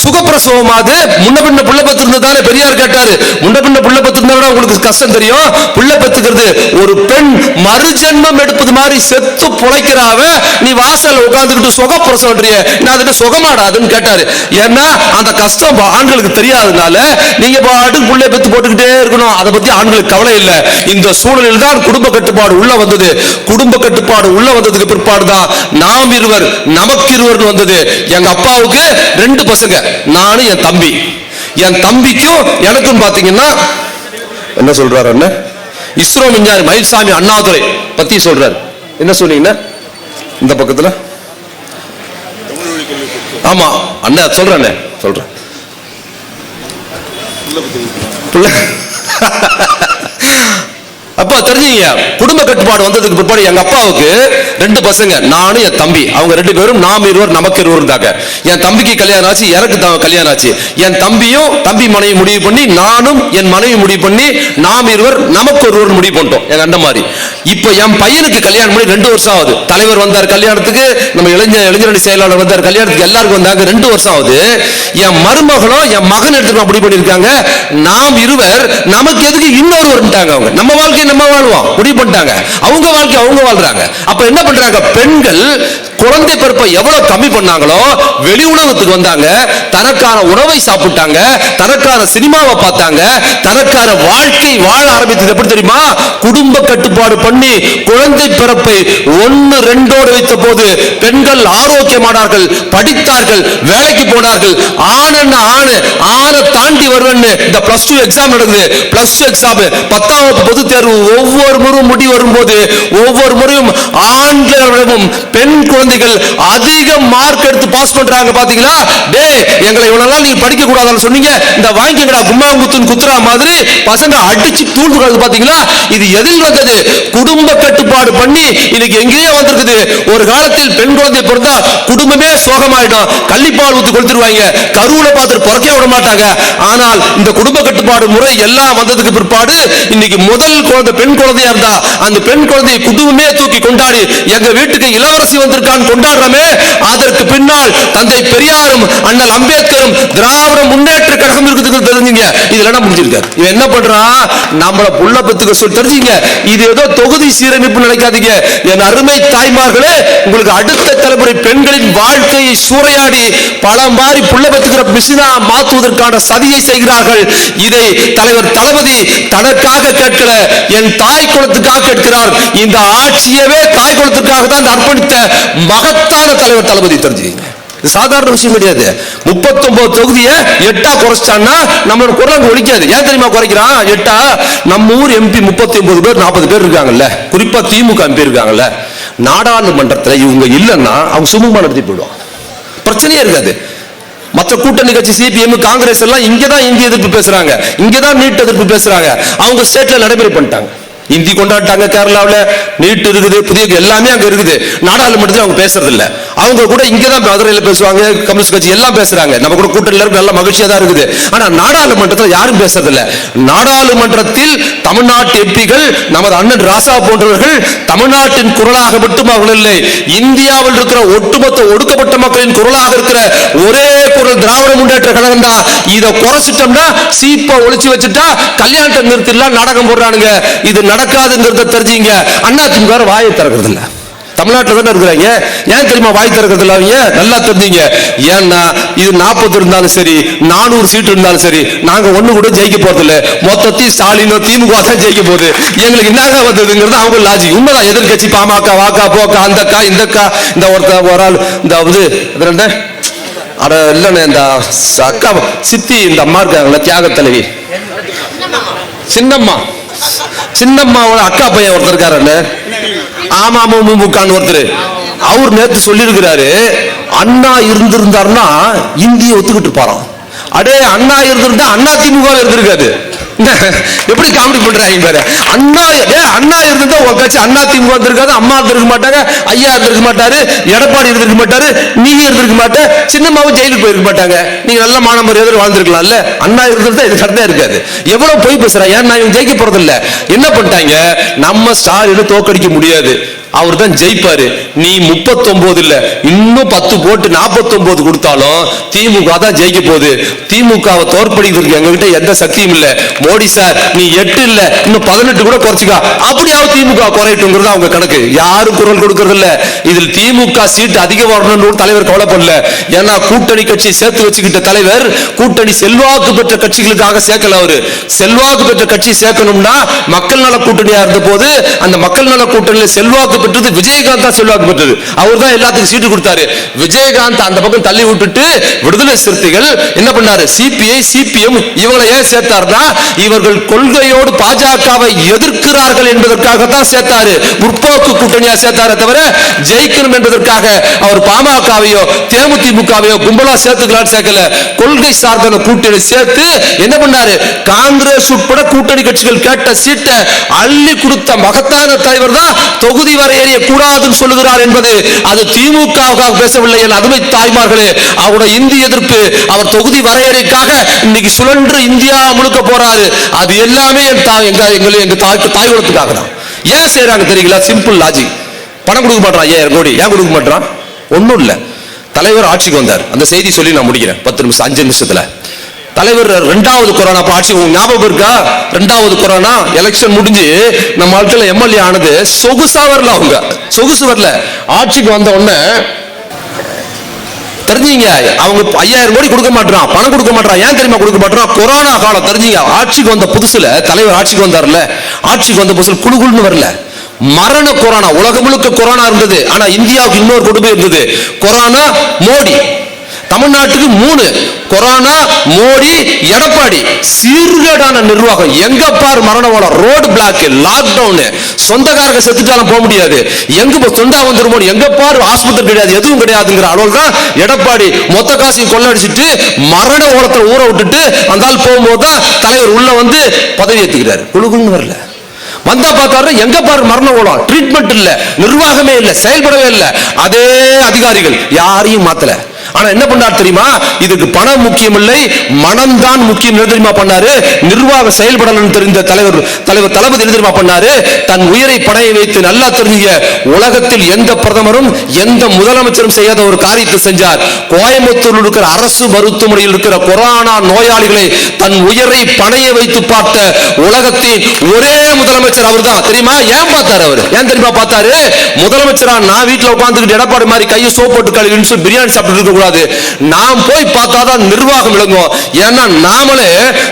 சுகப்பிரசவம் அது. முன்ன பின்ன புள்ள பெத்திருந்ததானே பெரியார் கேட்டாரு, முன்ன பின்ன புள்ள பெத்திருந்தா உங்களுக்கு கஷ்டம் தெரியும். புள்ள பெத்துக்கிறது ஒரு பெண் மறுஜென்மம் எடுப்பது மாதிரி செத்து புழைக்கிறாவ, நீ வாசல் உட்கார்ந்துக்கிட்டு சுகப்பிரசவம்ன்றிய, நான் அதுக்கு சுகமாடாதுன்னு கேட்டாரு. ஏன்னா அந்த கஷ்டம் ஆண்களுக்கு தெரியாதனால நீங்க பாட்டுக்கு புள்ளை பெத்து போட்டுக்கிட்டே இருக்கணும், அதை பத்தி ஆண்களுக்கு கவலை இல்லை. இந்த சூழலில் தான் குடும்ப கட்டுப்பாடு உள்ள வந்தது. குடும்ப கட்டுப்பாடு உள்ள வந்ததுக்கு பிற்பாடு தான் நாம் இருவர் நமக்கு இருவர் வந்தது. எங்க அப்பாவுக்கு 2 பசங்க, நானும் என் தம்பி. என் தம்பிக்கும் எனக்கும் பாத்தீங்கன்னா என்ன சொல்றாரு அண்ணன், இஸ்ரோ விஞ்ஞானி மயில்சாமி அண்ணாதுரை பத்தி சொல்றாரு. என்ன சொன்னீங்கன்னா இந்த பக்கத்துல, ஆமா அண்ணன் சொல்றேன் சொல்றேன். அப்ப தெரிஞ்சீங்க, குடும்ப கட்டுப்பாடு வந்ததுக்கு பிற்பாடு எங்க அப்பாவுக்கு 2 பசங்க, நானும் என் தம்பி. அவங்க 2 பேரும் நாம் இருவர் நமக்கு இருவர் இருந்தாங்க. என் தம்பிக்கு கல்யாணம் ஆச்சு, எனக்கு கல்யாணம் ஆச்சு. என் தம்பியும் தம்பி மனைவி முடிவு பண்ணி, நானும் என் மனைவி முடிவு பண்ணி, நாம் இருவர் நமக்கு ஒருவர் முடிவு பண்ணிட்டோம், எங்க அண்ணன் மாதிரி. இப்ப என் பையனுக்கு கல்யாணம் பண்ணி 2 வருஷம் ஆகுது. தலைவர் வந்தார் கல்யாணத்துக்கு, நம்ம இளைஞரணி செயலாளர் வந்தார் கல்யாணத்துக்கு, எல்லாருக்கும் வந்தாங்க. 2 வருஷம் ஆகுது. என் மருமகளும் என் மகன் எடுத்து முடிவு பண்ணிருக்காங்க, நாம் இருவர் நமக்கு எதுக்கு இன்னொருவர்ட்டாங்க. அவங்க நம்ம வாழ்க்கை நம்ம வாழ்வோம் முடிவு பண்ணிட்டாங்க, அவங்க வாழ்க்கை அவங்க வாழ்றாங்க. அப்ப என்ன பண்றாங்க, பெண்கள் குழந்தை பிறப்பை எவ்வளவு கம்மி பண்ணாங்களோ வெளி உலகத்துக்கு வந்தாங்க, தனக்கான உணவை சாப்பிட்டாங்க, தனக்கான சினிமாவை பார்த்தாங்க, தனக்கான வாழ்க்கை வாழ ஆரம்பித்தது. எப்படி தெரியுமா, குடும்ப கட்டுப்பாடு பண்ணி குழந்தை பிறப்பை 1, 2 வைத்த போது பெண்கள் ஆரோக்கியமானார்கள், படித்தார்கள், வேலைக்கு போனார்கள். ஆணை தாண்டி வருவன்னு இந்த +2 எக்ஸாம் நடக்குது. +2 எக்ஸாம் 10ஆம் வகுப்பு பொது தேர்வு ஒவ்வொரு முறையும் முடி வரும்போது ஒவ்வொரு முறையும் ஆண்களிடமும் பெண் குழந்தைகள் அதிக மார்க் எடுத்து பாஸ் பண்றாங்க. பாத்தீங்களா, டே எங்களை இவ்வளவு நாள் நீங்க படிக்க கூடாதுன்னு சொன்னீங்க, இந்த வாங்கிக்கடா கும்மாங்குத்துன்னு குத்துறா மாதிரி பசங்க அடிச்சு தூண்டுறது. பாத்தீங்களா, இது எதில் வந்தது, குடும்ப கட்டுப்பாடு பண்ணி இன்னைக்கு எங்கேயோ வந்திருக்குது. ஒரு காலத்தில் பெண் குழந்தை பிறந்தா குடும்பமே சோகமாயிடும், கள்ளிப்பால் ஊத்தி கொடுத்துருவாங்க, கருவுல பார்த்துட்டு பிறக்க விட மாட்டாங்க. ஆனால் இந்த குடும்ப கட்டுப்பாடு முறை எல்லாம் வந்ததுக்கு பிற்பாடு இன்னைக்கு முதல் குழந்தை பெண் குழந்தையா இருந்தா அந்த பெண் குழந்தையை குடும்பமே தூக்கி கொண்டாடி, எங்க வீட்டுக்கு இளவரசி வந்திருக்கான்னு கொண்டாடுறமே, அதற்கு பின்னால் தந்தை பெரியாரும் அண்ணல் அம்பேத்கரும் திராவிட முன்னேற்ற கழகம் இருக்குது தெரிஞ்சுங்க. இதுல என்ன முடிஞ்சிருக்காரு, இவன் என்ன பண்றான், நம்மள புள்ள பத்துக்க சொல்லி தெரிஞ்சுங்க. இது ஏதோ தொகுதி சீரமைப்பு நினைக்காதீங்க. என் அருமை தாய்மார்களே, உங்களுக்கு அடுத்த தலைமுறை பெண்களின் வாழ்க்கையை சூறையாடி பல மாறி புள்ள பத்துக்கிற மிஷினா மாற்றுவதற்கான சதியை செய்கிறார்கள். இதை தலைவர் தளபதி தனக்காக கேட்கல, என் தாய் குலத்துக்காக கேட்கிறார். இந்த ஆட்சியவே தாய் குலத்துக்காக தான் அர்ப்பணித்த மகத்தான தலைவர் தளபதி. தெரிஞ்சுங்க, சாதாரண விஷயம் கிடையாது. 39 தொகுதியை 8 குறைச்சான்னா நம்மளோட குரல் ஒலிக்காது. ஏன் தெரியுமா குறைக்கிறான், 8 நம்ம ஊர் MP 39 பேர் 40 பேர் இருக்காங்கல்ல, குறிப்பா திமுக MP இருக்காங்கல்ல, நாடாளுமன்றத்தில் இவங்க இல்லைன்னா அவங்க சுமூகமா நடத்தி போயிடுவாங்க, பிரச்சனையே இருக்காது. மற்ற கூட்டணி கட்சி CPM காங்கிரஸ் எல்லாம் இங்கதான் இந்தி எதிர்ப்பு பேசுறாங்க, இங்கதான் நீட் எதிர்ப்பு பேசுறாங்க. அவங்க ஸ்டேட்ல நடைமுறை பண்ணிட்டாங்க, இந்தி கொண்டாட்டாங்க, கேரளாவில் நீட் இருக்குது, புதிய எல்லாமே அங்க இருக்குது. நாடாளுமன்றத்தில் அவங்க பேசுறது இல்ல, அவங்க கூட இங்கதான் மதுரையில் பேசுவாங்க, கம்யூனிஸ்ட் கட்சி எல்லாம் பேசுறாங்க, நம்ம கூட கூட்டணியில நல்ல மகிழ்ச்சியா தான் இருக்குது. ஆனா நாடாளுமன்றத்தில் யாரும் பேசுறது இல்ல. நாடாளுமன்றத்தில் தமிழ்நாட்டு எம்பிகள் நமது அண்ணன் ராசா போன்றவர்கள் தமிழ்நாட்டின் குரலாக மட்டும் அவர்கள் இல்லை, இந்தியாவில் இருக்கிற ஒட்டுமொத்த ஒடுக்கப்பட்ட மக்களின் குரலாக இருக்கிற ஒரே குரல் திராவிட முன்னேற்ற கழகம் தான். இதை குறைச்சிட்டோம்னா சீப்பா ஒழிச்சு வச்சுட்டா கல்யாணத்தை நிறுத்திடலாம் நாடகம் போடுறானுங்க. இது நடக்காதுங்கிறத தெரிஞ்சுங்க. அதிமுக வாயை திறக்கிறது இல்ல, தமிழ்நாட்டில் தானே இருக்கிறாங்க. ஏன் தெரியுமா வாய் திறக்கிறது இல்ல அவங்க, நல்லா தெரிஞ்சுங்க. ஏன்னா இது 40 இருந்தாலும் சரி, 400 சீட்டு இருந்தாலும் சரி, நாங்க ஒண்ணு கூட ஜெயிக்க போறது இல்ல. மொத்தத்தையும் ஸ்டாலினோ திமுக தான் ஜெயிக்க போகுது. எங்களுக்கு என்னங்க வந்ததுங்கிறது அவங்க லாஜிக். உண்மைதான், எதிர்கட்சி பாமக, வாக்கா, போக்கா, அந்தக்கா, இந்தக்கா, இந்த ஒரு ஆள் இந்த இல்லைன்னு இந்த அக்கா சித்தி இந்த அம்மா இருக்காங்களா, தியாக தலைவி சின்னம்மாவோட அக்கா பையன் ஒருத்தர் இருக்காரு, அமமுகன்னு ஒருத்தர். அவர் நேற்று சொல்லியிருக்கிறாரு, அண்ணா இருந்திருந்தாருன்னா இந்தியை ஒத்துக்கிட்டு இருப்பாராம். அடே, அண்ணா இருந்திருந்தா அதிமுக இருந்திருக்காது. எப்படி காமெடி பண்றாங்க பாரு. அண்ணா இருந்திருந்தா உங்க கட்சி அதிமுக இருந்திருக்காது, அம்மா இருந்திருக்க மாட்டாங்க, ஐயா இருந்திருக்க மாட்டாரு, எடப்பாடி இருந்திருக்க மாட்டாரு, நீங்க இருந்திருக்க மாட்டேன், சின்னம்மாவும் ஜெயிலுக்கு போயிருக்க மாட்டாங்க. நீங்க நல்ல மானம் மரியாதை வாழ்ந்திருக்கலாம்ல. அண்ணா இருந்திருந்தா இது கரெக்டா இருக்காது. எவ்வளவு போய் பேசுறாங்க. ஏன்னா இவங்க ஜெயிக்க போறது இல்ல. என்ன பண்ணிட்டாங்க, நம்ம ஸ்டாலின் தோக்கடிக்க முடியாது, அவர் தான் ஜெயிப்பாரு. நீ 39 இல்ல, இன்னும் 10 போட்டு 49 கொடுத்தாலும் திமுக தான் ஜெயிக்க போகுது. திமுகவை தோற்கடிக்கிறதுக்கு எங்ககிட்ட எந்த சக்தியும் இல்ல. மோடி சார், நீ 8 இல்ல, இன்னும் 18 கூட குறைச்சிக்கா, அப்படியாவது திமுக குறையட்டுங்கிறது அவங்க கணக்கு. யாரும் குரல் கொடுக்கறது இல்ல. இதில் திமுக சீட்டு அதிகம் வரணும்னு தலைவர் கவலைப்படல. ஏன்னா கூட்டணி கட்சி சேர்த்து வச்சுக்கிட்ட தலைவர் கூட்டணி செல்வாக்கு பெற்ற கட்சிகளுக்காக சேர்க்கல. அவரு செல்வாக்கு பெற்ற கட்சி சேர்க்கணும்னா மக்கள் நல கூட்டணியா இருந்த போது அந்த மக்கள் நல கூட்டணியில செல்வாக்கு பெற்றது விஜயகாந்த் தான் செல்வாக்கு பாராட்டு பெற்றது. அவர் தான் எல்லாத்துக்கும் சீட்டு கொடுத்தாரு. விஜயகாந்த் அந்த பக்கம் தள்ளி விட்டுட்டு விடுதலை சிறுத்தைகள் என்ன பண்ணாரு, சிபிஐ சிபிஎம் இவங்களை ஏன் சேர்த்தாருன்னா இவர்கள் கொள்கையோடு பாஜகவை எதிர்க்கிறார்கள் என்பதற்காகத்தான் சேர்த்தாரு. முற்போக்கு கூட்டணியா சேர்த்தாரே தவிர ஜெயிக்கணும் என்பதற்காக அவர் பாமகவையோ தேமுதிகவையோ கும்பலா சேர்த்துக்கலான்னு சேர்க்கல. கொள்கை சார்ந்த கூட்டணி சேர்த்து என்ன பண்ணாரு, காங்கிரஸ் உட்பட கூட்டணி கட்சிகள் கேட்ட சீட்டை அள்ளி கொடுத்த மகத்தான தலைவர் தான் தொகுதி வரையறைய கூடாதுன்னு சொல்லுகிறார் என்பது அது திமுகவுக்காக பேசவில்லை. என் அருமை தாய்மார்களே, அவருடைய இந்திய எதிர்ப்பு, அவர் தொகுதி வரையறைக்காக இன்னைக்கு சுழன்று இந்தியா முழுக்க போறாரு. அது எல்லாமே எங்க தாய் குலத்துக்காக தான். ஏன் செய்யறாங்க தெரியுங்களா? Simple logic. பணம் கொடுக்க மாட்டான் 5000 கோடி. ஏன் கொடுக்க மாட்டான்? ஒன்னும் இல்ல. தலைவர் ஆட்சிக்கு வந்தார். அந்த செய்தி சொல்லி நான் முடிக்கிறேன் 10 நிமிஷம் 5 நிமிஷத்துல. தலைவர் 2வது கொரோனா ஆட்சி ஞாபகம் இருக்கா? 2வது கொரோனா எலெக்ஷன் முடிஞ்சு நம்ம ஆட்கள் எம்எல்ஏ ஆனது சொகுசா வரல. அவங்க சொகுசு வரல. ஆட்சிக்கு வந்த உடனே தெரிஞ்சீங்க அவங்க 5000 கோடி கொடுக்க மாட்டான், பணம் கொடுக்க மாட்டான். ஏன் தெரியுமா கொடுக்க மாட்டான்? கொரோனா காலம் தெரிஞ்சீங்க. ஆட்சிக்கு வந்த புதுசுல தலைவர் ஆட்சிக்கு வந்தார்ல, ஆட்சிக்கு வந்த புதுசுல குழுகுள்னு வரல, மரண கொரோனா. உலகம் முழுக்க கொரோனா இருந்தது. ஆனா இந்தியாவுக்கு இன்னொரு கொடுமை இருந்தது. கொரோனா மோடி. தமிழ்நாட்டுக்கு 3 கொரோனா, மோடி, எடப்பாடி. சீர்கேடான நிர்வாகம். எங்க பார் மரண ஓலம், ரோடு பிளாக், லாக்டவுன், சொந்தக்காரங்க செத்துட்டாலும் போக முடியாது, எங்க சொந்தா வந்துருமோ, எங்க பார் ஆஸ்பத்திரி கிடையாது, எதுவும் கிடையாதுங்கிற அளவில் தான் எடப்பாடி மொத்த காசையும் கொள்ளடிச்சிட்டு மரண ஓலத்தை ஊற விட்டுட்டு அந்த போகும்போது தான் தலைவர் உள்ள வந்து பதவி ஏற்றுக்கிறார். குழுகுன்னு வரல. வந்தா பார்த்தாரு எங்க பாரு மரண ஓலம், ட்ரீட்மெண்ட் இல்ல, நிர்வாகமே இல்ல, செயல்படவே இல்ல. அதே அதிகாரிகள் யாரையும் மாத்தல. ஆனா என்ன பண்ணார் தெரியுமா? இதுக்கு பணம் முக்கியம் இல்லை, மனம்தான் முக்கியம். தெரியுமா பண்ணாரு? நிர்வாக செயல்படலன்னு தெரிந்த தலைவர் தளபதி தெரியுமா பண்ணாரு? தன் உயிரை பணையை வைத்து நல்லா தெரிஞ்ச உலகத்தில் எந்த பிரதமரும் எந்த முதலமைச்சரும் செய்யாத ஒரு காரியத்தை செஞ்சார். கோயம்புத்தூர் இருக்கிற அரசு மருத்துவமனையில் இருக்கிற கொரோனா நோயாளிகளை தன் உயிரை பணையை வைத்து பார்த்த உலகத்தின் ஒரே முதலமைச்சர் அவர் தான். தெரியுமா? ஏன் பார்த்தாரு அவர்? ஏன் தெரியுமா பார்த்தாரு? முதலமைச்சரா நான் வீட்டுல உட்கார்ந்துட்டு எடப்பாடி மாதிரி கையை சோப் போட்டு கழுவின்னு பிரியாணி சாப்பிட்டு நாம் போய் பார்த்தாதான் நிர்வாகம் விளங்கும். ஏன்னா நாமளே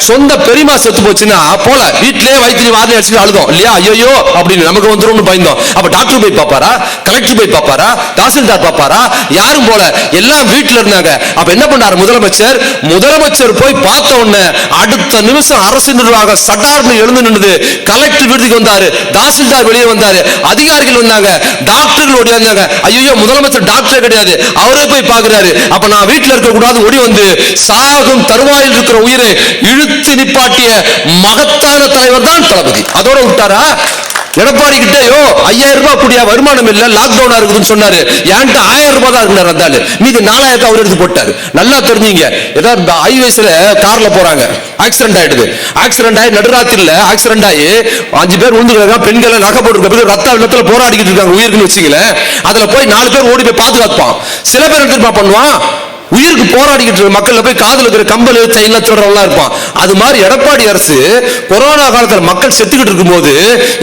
சொந்த பெரியமா செத்து போச்சுன்னா போல வீட்டிலே வயிற்று வாதி அடிச்சுட்டு அழுதோம் இல்லையா? ஐயோ அப்படின்னு நமக்கு வந்துரும் பயந்தோம். அப்ப டாக்டர் போய் பார்ப்பாரா, கலெக்டர் போய் பார்ப்பாரா, தாசில்தார் பார்ப்பாரா? யாரும் போல, எல்லாம் வீட்டுல இருந்தாங்க. அப்ப என்ன பண்ணாரு முதலமைச்சர் போய் பார்த்த உடனே அடுத்த நிமிஷம் அரசு நிர்வாகம் சட்டார்னு எழுந்து நின்றது. கலெக்டர் வீட்டுக்கு வந்தாரு, தாசில்தார் வெளியே வந்தாரு, அதிகாரிகள் வந்தாங்க, டாக்டர்கள் ஓடி வந்தாங்க. ஐயோ முதலமைச்சர் டாக்டரே கிடையாது, அவரே போய் பார்க்கிறாரு. அப்ப நான் வீட்டில் இருக்க கூடாது, ஓடி வந்து சாகும் தருவாயில் இருக்கிற உயிரை இழுத்து நிப்பாட்டிய மகத்தான தலைவர் தான் தளபதி. அதோட விட்டாரா? எடப்பாடி கிட்ட 5000 ரூபாய் கூடிய வருமானம் இல்ல, லாக்டவுன் இருக்குதுன்னு சொன்னாரு. என்கிட்ட 1000 ரூபாய் தான் இருந்தாரு. அந்த மீது 4000 அவர் எடுத்து போட்டாரு. நல்லா தெரிஞ்சீங்க. ஏதாவது ஹைவேஸ்ல கார்ல போறாங்க, ஆக்சிடென்ட் ஆயிடுது. ஆக்சிடென்ட் ஆகி நடுராத்திரில ஆக்சிடென்ட் ஆகி 5 பேர் விழுந்துருக்காங்க. பெண்கள் நகை போட்டு ரத்த வெள்ளத்துல போராடிக்கிட்டு இருக்காங்க உயிருக்குன்னு வச்சுங்களேன். அதுல போய் 4 பேர் ஓடி போய் பாதுகாப்பான். சில பேர் எடுத்துப்பா பண்ணுவான், உயிருக்கு போராடிக்கிட்டு இருக்க மக்கள் போய் காதுல இருக்கிற கம்பல் செயின்ல திருடறவங்களா இருப்பான். அது மாதிரி எடப்பாடி அரசு கொரோனா காலத்துல மக்கள் செத்துக்கிட்டு இருக்கும் போது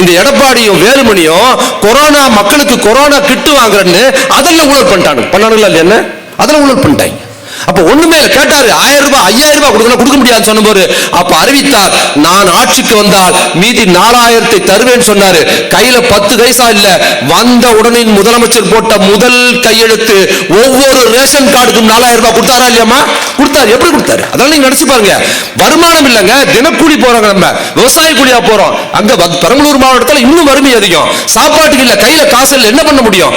இந்த எடப்பாடியும் வேலுமணியும் கொரோனா மக்களுக்கு கொரோனா கிட்டு வாங்குறன்னு அதெல்லாம் ஊழல் பண்ணிட்டாங்க. பண்ணானுங்களா இல்லையா? அதெல்லாம் ஊழல் பண்ணிட்டாங்க. அப்ப ஒண்ணுமே கேட்டாரு 1000 ரூபாய் 5000 ரூபாய் கொடுக்க முடியாது சொன்ன போது அப்ப அறிவித்தார், நான் ஆட்சிக்கு வந்தால் மீதி 4000 தருவேன் சொன்னாரு. கையில 10 பைசா இல்ல. வந்த உடனே முதலமைச்சர் போட்ட முதல் கையெழுத்து ஒவ்வொரு ரேஷன் கார்டுக்கும் 4000 ரூபாய் கொடுத்தாரா இல்லையாமா? கொடுத்தாரு. எப்படி கொடுத்தாரு? அதெல்லாம் நீங்க நினைச்சு பாருங்க. வருமானம் இல்லங்க, தினக்கூலி போறாங்க, நம்ம விவசாய கூலியா போறோம். அங்க பெரம்பலூர் மாவட்டத்தில் இன்னும் வறுமை அதிகம். சாப்பாட்டுக்கு இல்ல, கையில காசு இல்ல, என்ன பண்ண முடியும்?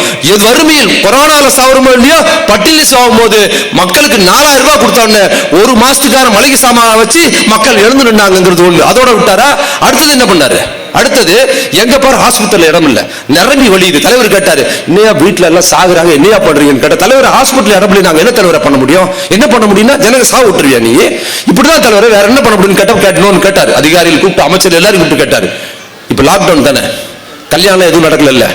வறுமையில் கொரோனால சாவரமோ இல்லையோ பட்டியலில் சாகும் போது மக்களுக்கு 4000 ரூபாய் கொடுத்தோன்னு ஒரு மாசத்துக்கான மளிகை சாமான வச்சு மக்கள் எழுந்து நின்னாங்கிறது ஒண்ணு. அதோட விட்டாரா? அடுத்தது என்ன பண்ணாரு? அடுத்தது எங்க பாரு ஹாஸ்பிட்டல் இடம் இல்ல, நிரம்பி வழியுது. தலைவர் கேட்டாரு, என்னையா வீட்டுல எல்லாம் சாகுறாங்க, என்னையா பண்றீங்கன்னு கேட்ட தலைவர், ஹாஸ்பிட்டல் இடம் இல்லை, நாங்க என்ன தலைவரை பண்ண முடியும்? என்ன பண்ண முடியும்னா ஜனங்க சாவு விட்டுருவியா நீ? இப்படிதான் தலைவர், வேற என்ன பண்ண முடியும்னு கேட்டோம்னு கேட்டாரு. அதிகாரிகள் கூப்பிட்டு, அமைச்சர் எல்லாரும் கூப்பிட்டு கேட்டாரு. இப்ப லாக்டவுன் தானே, கல்யாணம் எதுவும் நடக்கல இல்ல,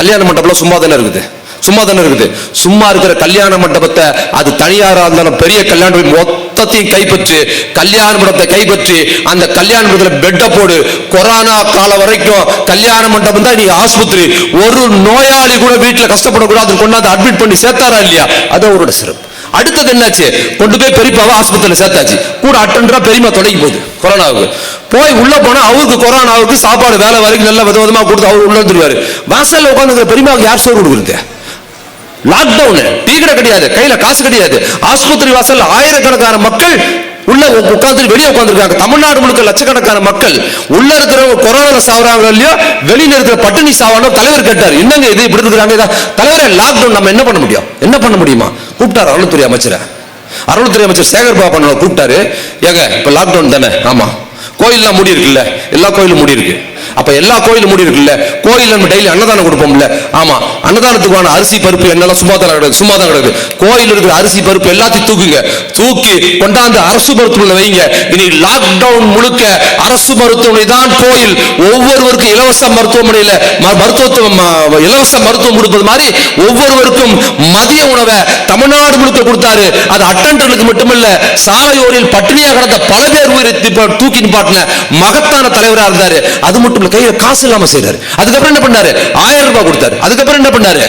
கல்யாண மண்டபம் சும்மா தானே இருக்குது, சும்மா தானே இருக்குது. சும்மா இருக்கிற கல்யாண மண்டபத்தை அது தனியாரா இருந்தாலும் பெரிய கல்யாணம் மொத்தத்தையும் கைப்பற்றி கல்யாண மண்டபத்தை கைப்பற்றி அந்த கல்யாண மண்டபத்தில் பெட்ட போடு. கொரோனா காலம் வரைக்கும் கல்யாண மண்டபம் தான் நீங்க ஆஸ்பத்திரி. ஒரு நோயாளி கூட வீட்டுல கஷ்டப்படக்கூடாது கொண்டாந்து அட்மிட் பண்ணி சேர்த்தாரா இல்லையா? அது அவரோட சிறப்பு. அடுத்தது என்னாச்சு? கொண்டு போய் பெரியப்பாவை ஆஸ்பத்திரியில் சேர்த்தாச்சு. கூட அட்டெண்டரா பெரியமா தொடங்கி போகுது கொரோனாவுக்கு. போய் உள்ள போனா அவருக்கு கொரோனாவுக்கு சாப்பாடு வேலை வரைக்கும் நல்ல விதமா கொடுத்து அவர் உள்ள வந்துருவாரு. வாசல்ல உட்காந்து பெரியமாவுக்கு யார் சோறு கொடுக்குறது? லாக்டவுன், டீ கடை கிடையாது, கையில காசு கிடையாது, ஆஸ்பத்திரி வாசல் ஆயிரக்கணக்கான மக்கள் உள்ள உட்கார்ந்து வெளியே உட்கார்ந்துருக்காங்க. தமிழ்நாடு முழுக்க லட்சக்கணக்கான மக்கள் உள்ள இருக்கிறவங்க கொரோனா சாவறாங்க இல்லையோ, வெளியில இருக்கிற பட்டினி சாவானோ. தலைவர் கேட்டார், என்னங்க இது இப்படி இருக்கிறாங்க தலைவரே, லாக்டவுன் நம்ம என்ன பண்ண முடியும், என்ன பண்ண முடியுமா? கூப்பிட்டார் அருள்துறை அமைச்சர். அருள்துறை அமைச்சர் சேகர் பாபு கூப்பிட்டாரு, ஏங்க இப்ப லாக்டவுன் தானே, ஆமா கோயில்லாம் மூடி இருக்குல்ல, எல்லா கோயிலும் மூடி இருக்கு, அப்ப எல்லா கோயிலும் மூடி இருக்குல்ல, கோயில் நம்ம டெய்லி அன்னதானம் கொடுப்போம்ல, ஆமா அன்னதானத்துக்கான அரிசி பருப்பு என்னெல்லாம் சும்மா தான் கிடக்குது, கோயில் இருக்கிற அரிசி பருப்பு எல்லாத்தையும் தூக்குங்க, தூக்கி கொண்டாந்து அரசு மருத்துவமனை வைங்க. இனி லாக்டவுன் முழுக்க அரசு மருத்துவமனை தான் கோயில். ஒவ்வொருவருக்கும் இலவச மருத்துவமனையில இலவச மருத்துவம் கொடுப்பது மாதிரி ஒவ்வொருவருக்கும் மதிய உணவை தமிழ்நாடு முழுக்க கொடுத்தாரு. அது அட்டண்டர்களுக்கு மட்டுமல்ல, சாலையோரில் பட்டினியாக கிடந்த பல பேர் உயிரை தூக்கி நிப்பாட்டின மகத்தான தலைவராக இருந்தாரு. அது மட்டும் கையில காசு இல்லாம செய்றாரு. அதுக்கப்புறம் என்ன பண்ணாரு, 1000 ரூபாய் கொடுத்தாரு. அதுக்கப்புறம் என்ன பண்ணாரு,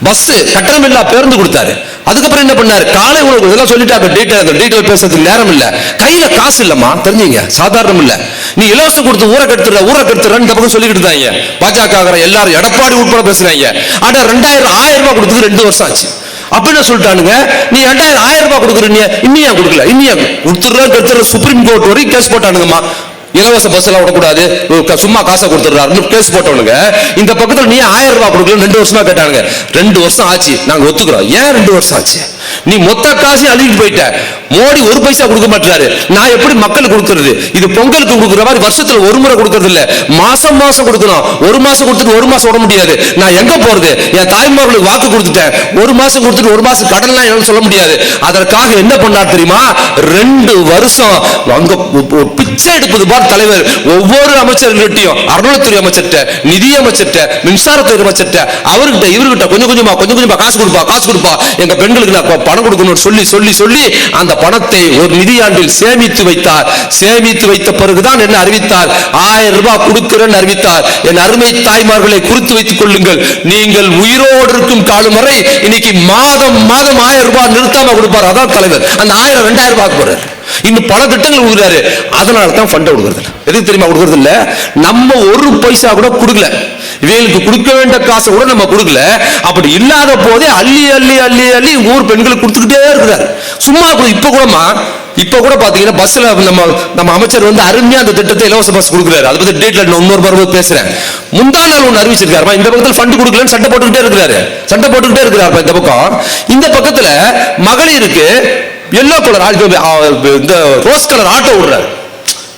பஸ் கட்டணம் இல்லா பேருந்து கொடுத்தாரு. அதுக்கப்புறம் என்ன பண்ணாரு, காலை உணவு இதெல்லாம் சொல்லிட்டாங்க. டீடைல் பேசுறதுக்கு நேரம் இல்ல. கையில காசு இல்லம்மா, தெரிஞ்சுங்க, சாதாரணம் இல்ல. நீ இலவசம் கொடுத்து ஊரை கெடுத்துற இந்த பக்கம் சொல்லிக்கிட்டு இருந்தாங்க பாஜக எல்லாரும், எடப்பாடி உட்பட பேசுறாங்க. ஆனா 1000 ரூபாய் கொடுத்தது 2 வருஷம் ஆச்சு. அப்படின்னு சொல்லிட்டானுங்க, நீ 1000 ரூபாய் கொடுக்குறீங்க, இன்னும் கொடுக்கல, இன்னும் கொடுத்துடுற சுப்ரீம் கோர்ட் வரைக்கும் கேஸ் போட்டானுங்கம்மா. இலவச பஸ் எல்லாம் விடக்கூடாது, சும்மா காசை கொடுத்துறாரு கேஸ் போட்டவனுங்க. இந்த பக்கத்துல நீ 1000 ரூபாய் கொடுக்கல 2 வருஷமா கேட்டானுங்க. 2 வருஷம் ஆச்சு, நாங்க ஒத்துக்கிறோம். ஏன் 2 வருஷம் ஆச்சு? நீ மொத்த காசையும் அள்ளிட்டு போயிட்ட. மோடி 1 பைசா கொடுக்க மாட்டாரு. நான் எப்படி மக்களுக்கு கொடுக்கறது? இது பொங்கலுக்கு கொடுக்குற மாதிரி வருஷத்துல ஒரு முறை கொடுக்கறது இல்ல, மாசம் மாசம் கொடுக்கணும். 1 மாசம் கொடுத்துட்டு 1 மாசம் விட முடியாது. நான் எங்க போறது? என் தாய்மார்களுக்கு வாக்கு கொடுத்துட்டேன். 1 மாசம் கொடுத்துட்டு 1 மாசம் கடன்லாம் என்னால சொல்ல முடியாது. அதற்காக என்ன பண்ணார் தெரியுமா? 2 வருஷம் அங்க பிச்சை எடுப்பது பார் தலைவர். ஒவ்வொரு அமைச்சர்கிட்டையும், அறநிலைத்துறை அமைச்சர்கிட்ட, நிதி அமைச்சர்கிட்ட, மின்சாரத்துறை அமைச்சர்கிட்ட, அவர்கிட்ட இவர்கிட்ட கொஞ்சம் கொஞ்சமா காசு கொடுப்பா, எங்க பெண்களுக்கு நான் பணம் கொடுக்கணும் சொல்லி சொல்லி சொல்லி அந்த பணத்தை ஒரு நிதியாண்டில் சேமித்து வைத்தார். சேமித்து வைத்த பிறகுதான் என்ன அறிவித்தார்? 1000 ரூபாய் கொடுக்கிறேன் அறிவித்தார். என் அருமை தாய்மார்களை குறித்து வைத்துக் கொள்ளுங்கள். நீங்கள் உயிரோடு இருக்கும் காலம் வரை இன்னைக்கு மாதம் 1000 ரூபாய் நிறுத்தாம கொடுப்பார். அதான் தலைவர். அந்த 1000 2000 ரூபாய் போறாரு. இன்னும் பல திட்டங்கள் கொடுக்குறாரு. அதனால தான் ஃபண்ட் கொடுக்கறது. எதுக்கு தெரியுமா கொடுக்கறது இல்ல? நம்ம 1 பைசா கூட கொடுக்கல. இவங்களுக்கு கொடுக்க வேண்டிய காசை கூட நம்ம கொடுக்கல. அப்படி இல்லாத போதே அள்ளி அள்ளி அள்ளி அள்ளி ஊர் பெண்களுக்கு கொடுத்துக்கிட்டே இருக்கிறார். சும்மா இப்ப கூட பாத்தீங்கன்னா பஸ்ல நம்ம அமைச்சர் அருமையா அந்த திட்டத்தை இலவச பஸ் கொடுக்குறாரு. அதை பத்தி டீட்டெயில் இன்னொரு பருவம் பேசுறேன். முந்தா நாள் ஒண்ணு அறிவிச்சிருக்காரு. இந்த பக்கத்துல ஃபண்ட் கொடுக்கலன்னு சண்டை போட்டுக்கிட்டே இருக்கிறாரு. இந்த பக்கம் இந்த பக்கத்துல மகளிருக்கு எல்லோ கலர் இந்த ரோஸ் கலர் ஆட்டோ விடுறாரு.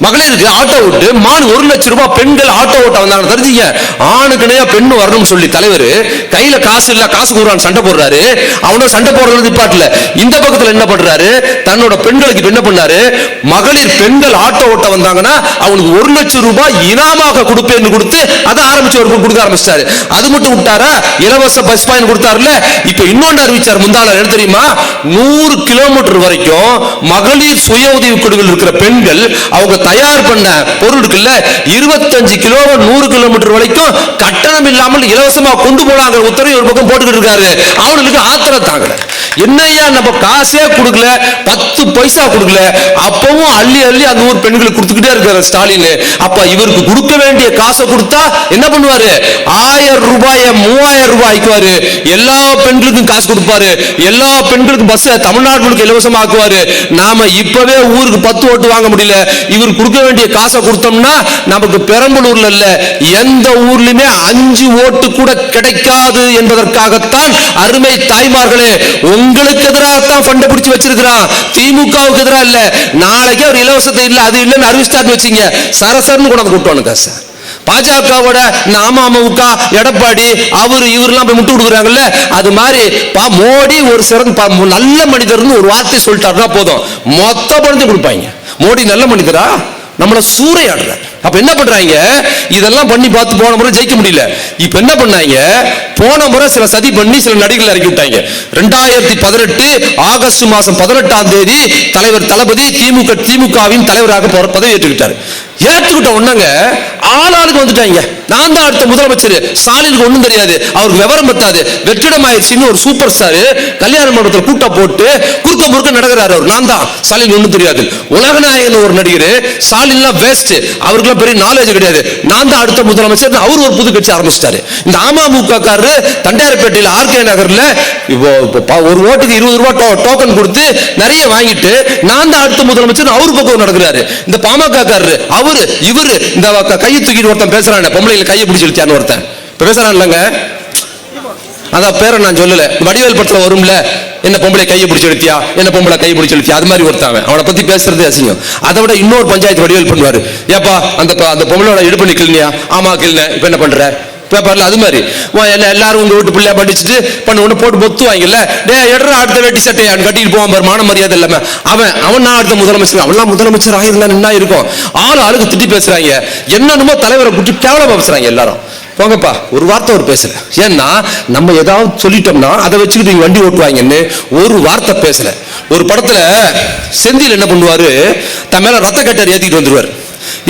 மகளிருக்கு ஆட்டோ விட்டு 1 லட்சம் ரூபாய் பெண்கள் ஆட்டோ ஓட்ட வந்தாங்க. தெரிஞ்சுங்க, ஆணுக்குனையா பெண்ணு வரணும்னு சொல்லி தலைவர் கையில காசு இல்ல, காசு கூறான்னு சண்டை போடுறாரு. அவனோட சண்டை போடுறது நிப்பாட்டல. இந்த பக்கத்துல என்ன பண்றாரு, தன்னோட பெண்களுக்கு என்ன பண்ணாரு, மகளிர் பெண்கள் ஆட்டோ ஓட்ட வந்தாங்கன்னா அவனுக்கு 1 லட்சம் ரூபாய் இனாமாக கொடுப்பேன்னு கொடுத்து அதை ஆரம்பிச்சு கொடுக்க ஆரம்பிச்சாரு. அது மட்டும் விட்டாரா, இலவச பஸ் பயன் கொடுத்தாருல. இப்ப இன்னொன்று அறிவிச்சார் முந்தாள். என்ன தெரியுமா? 100 கிலோமீட்டர் வரைக்கும் மகளிர் சுய உதவி குழுவில் இருக்கிற பெண்கள் அவங்க தயார் பண்ண பொருள் இருக்குல்ல, 25 கிலோ 100 கிலோமீட்டர் வரைக்கும் கட்டணம் இல்லாமல் இலவசமா கொண்டு போனாங்க. உத்தரவு ஒரு பக்கம் போட்டுக்கிட்டு இருக்காரு. அவனுக்கு ஆத்திரம் தாங்கல. என்னையா நம்ம காசே கொடுக்கல, 10 பைசா கொடுக்கல, அப்பவும் அள்ளி அள்ளி அந்த ஊர் பெண்களுக்கு கொடுத்துக்கிட்டே இருக்காரு ஸ்டாலின். அப்ப இவருக்கு கொடுக்க வேண்டிய காசை கொடுத்தா என்ன பண்ணுவாரு? 1000 ரூபாய 3000 ரூபாய் ஆக்குவாரு. எல்லா பெண்களுக்கும் காசு கொடுப்பாரு. எல்லா பெண்களுக்கும் பஸ் தமிழ்நாடு முழுக்க இலவசமா ஆக்குவாரு. நாம இப்பவே ஊருக்கு 10 ஓட்டு வாங்க முடியல. இவர் கொடுக்க வேண்டிய காசை கொடுத்தோம்னா நமக்கு பெரம்பலூர்ல இல்ல எந்த ஊர்லயுமே 5 ஓட்டு கூட கிடைக்காது என்பதற்காகத்தான் அருமை தாய்மார்களே, உங்களுக்கு எதிராகத்தான் ஃபண்ட் பிடிச்சு வச்சிருக்கிறான். திமுகவுக்கு எதிராக இல்ல. நாளைக்கு அவர் இலவசத்தை இல்ல அது இல்லன்னு அறிவிச்சாருன்னு வச்சீங்க, சரசரன்னு கூட கொண்டு காசு. பாஜகவோட அமமுக எடப்பாடி இவரெல்லாம் போய் முட்டு கொடுக்குறாங்கல்ல, அது மாதிரி மோடி ஒரு சிறந்த நல்ல மனிதர்னு ஒரு வார்த்தை சொல்லிட்டாருன்னா போதும், மொத்த பணத்தை கொடுப்பாங்க. மோடி நல்ல மனிதரா? நம்மள சூறையாடுறார். அப்ப என்ன பண்றாங்க? இதெல்லாம் பண்ணி பார்த்து போன முறை ஜெயிக்க முடியல. இப்ப என்ன பண்ணாங்க? போன முறை சில சதி பண்ணி சில நடிகளை இறக்கி விட்டாங்க. 2018 ஆகஸ்ட் மாசம் 18ஆம் தேதி தலைவர் தளபதி திமுகவின் தலைவராக பதவி ஏற்றுக்கிட்டார். ஏற்றுக்கிட்ட ஒண்ணுங்க ஆளாளுக்கு வந்துட்டாங்க. நான் தான் அடுத்த முதலமைச்சர். ஸ்டாலினுக்கு ஒண்ணும் தெரியாது, அவருக்கு விவரம் பத்தாது, வெற்றிடம் ஆயிடுச்சுன்னு ஒரு சூப்பர் ஸ்டார் கல்யாண மண்டபத்தில் கூட்டம் போட்டு குறுக்க முறுக்க நடக்கிறாரு. அவர் நான் தான், ஸ்டாலின் ஒண்ணும் தெரியாது. உலகநாயகன் ஒரு நடிகர், ஸ்டாலின்லாம் வேஸ்ட், அவருக்கு நமக்கெல்லாம் பெரிய நாலேஜ் கிடையாது, நான் தான் அடுத்த முதலமைச்சர். அவர் ஒரு புது கட்சி ஆரம்பிச்சிட்டாரு. இந்த அமமுக காரரு தண்டையார்பேட்டையில் ஆர்கே நகர்ல ஒரு ஓட்டுக்கு 20 ரூபாய் டோக்கன் கொடுத்து நிறைய வாங்கிட்டு நான் தான் அடுத்த முதலமைச்சர் அவரு பக்கம் நடக்கிறாரு. இந்த பாமக காரரு அவரு இவரு இந்த கையை தூக்கிட்டு ஒருத்தன் பேசுறான், பொம்பளைகளை கையை பிடிச்சி இழுத்தியான்னு ஒருத்தன் பேசுறான் இல்லங்க, அதான் பேரை நான் சொல்லல, வடிவேல் படத்துல வரும்ல, என்ன பொம்பளை கையை பிடிச்சி எடுத்தியா, என்ன பொம்பளை கையை பிடிச்சி எடுத்தியா, அது மாதிரி ஒருத்தாங்க. அவனை பத்தி பேசுறதே அசிங்கம். அதை விட இன்னொரு பஞ்சாயத்து வடிவேல் பண்ணுவாரு, ஏப்பா அந்த பொம்பளோட இடுப்பு நிக்கலையா, ஆமா கிள்ன, இப்ப என்ன பண்ற பேப்பர்ல, அது மாதிரி எல்லாரும் உங்க வீட்டு பிள்ளையா படிச்சுட்டு பண்ண போட்டு பொத்து வாங்கல, டே எடுற அடுத்த வேட்டி சட்டையான்னு கட்டிட்டு போவான் பாரு, மான மரியாதை இல்லாம அவன் நான் அடுத்த முதலமைச்சர், அவெல்லாம் முதலமைச்சர் ஆகிருந்தா என்ன இருக்கும். ஆளுக்கு திட்டி பேசுறாங்க, என்னென்னமோ தலைவரை கூட்டி கேவலமா பேசுறாங்க எல்லாரும். போங்கப்பா, ஒரு வார்த்தை அவர் பேசல. ஏன்னா நம்ம ஏதாவது சொல்லிட்டோம்னா அதை வச்சுக்கிட்டு நீங்க வண்டி ஓட்டுவாங்கன்னு ஒரு வார்த்தை பேசல. ஒரு படத்துல செந்தில் என்ன பண்ணுவாரு, தன் மேல ரத்த கட்டர் ஏத்திட்டு வந்துருவாரு.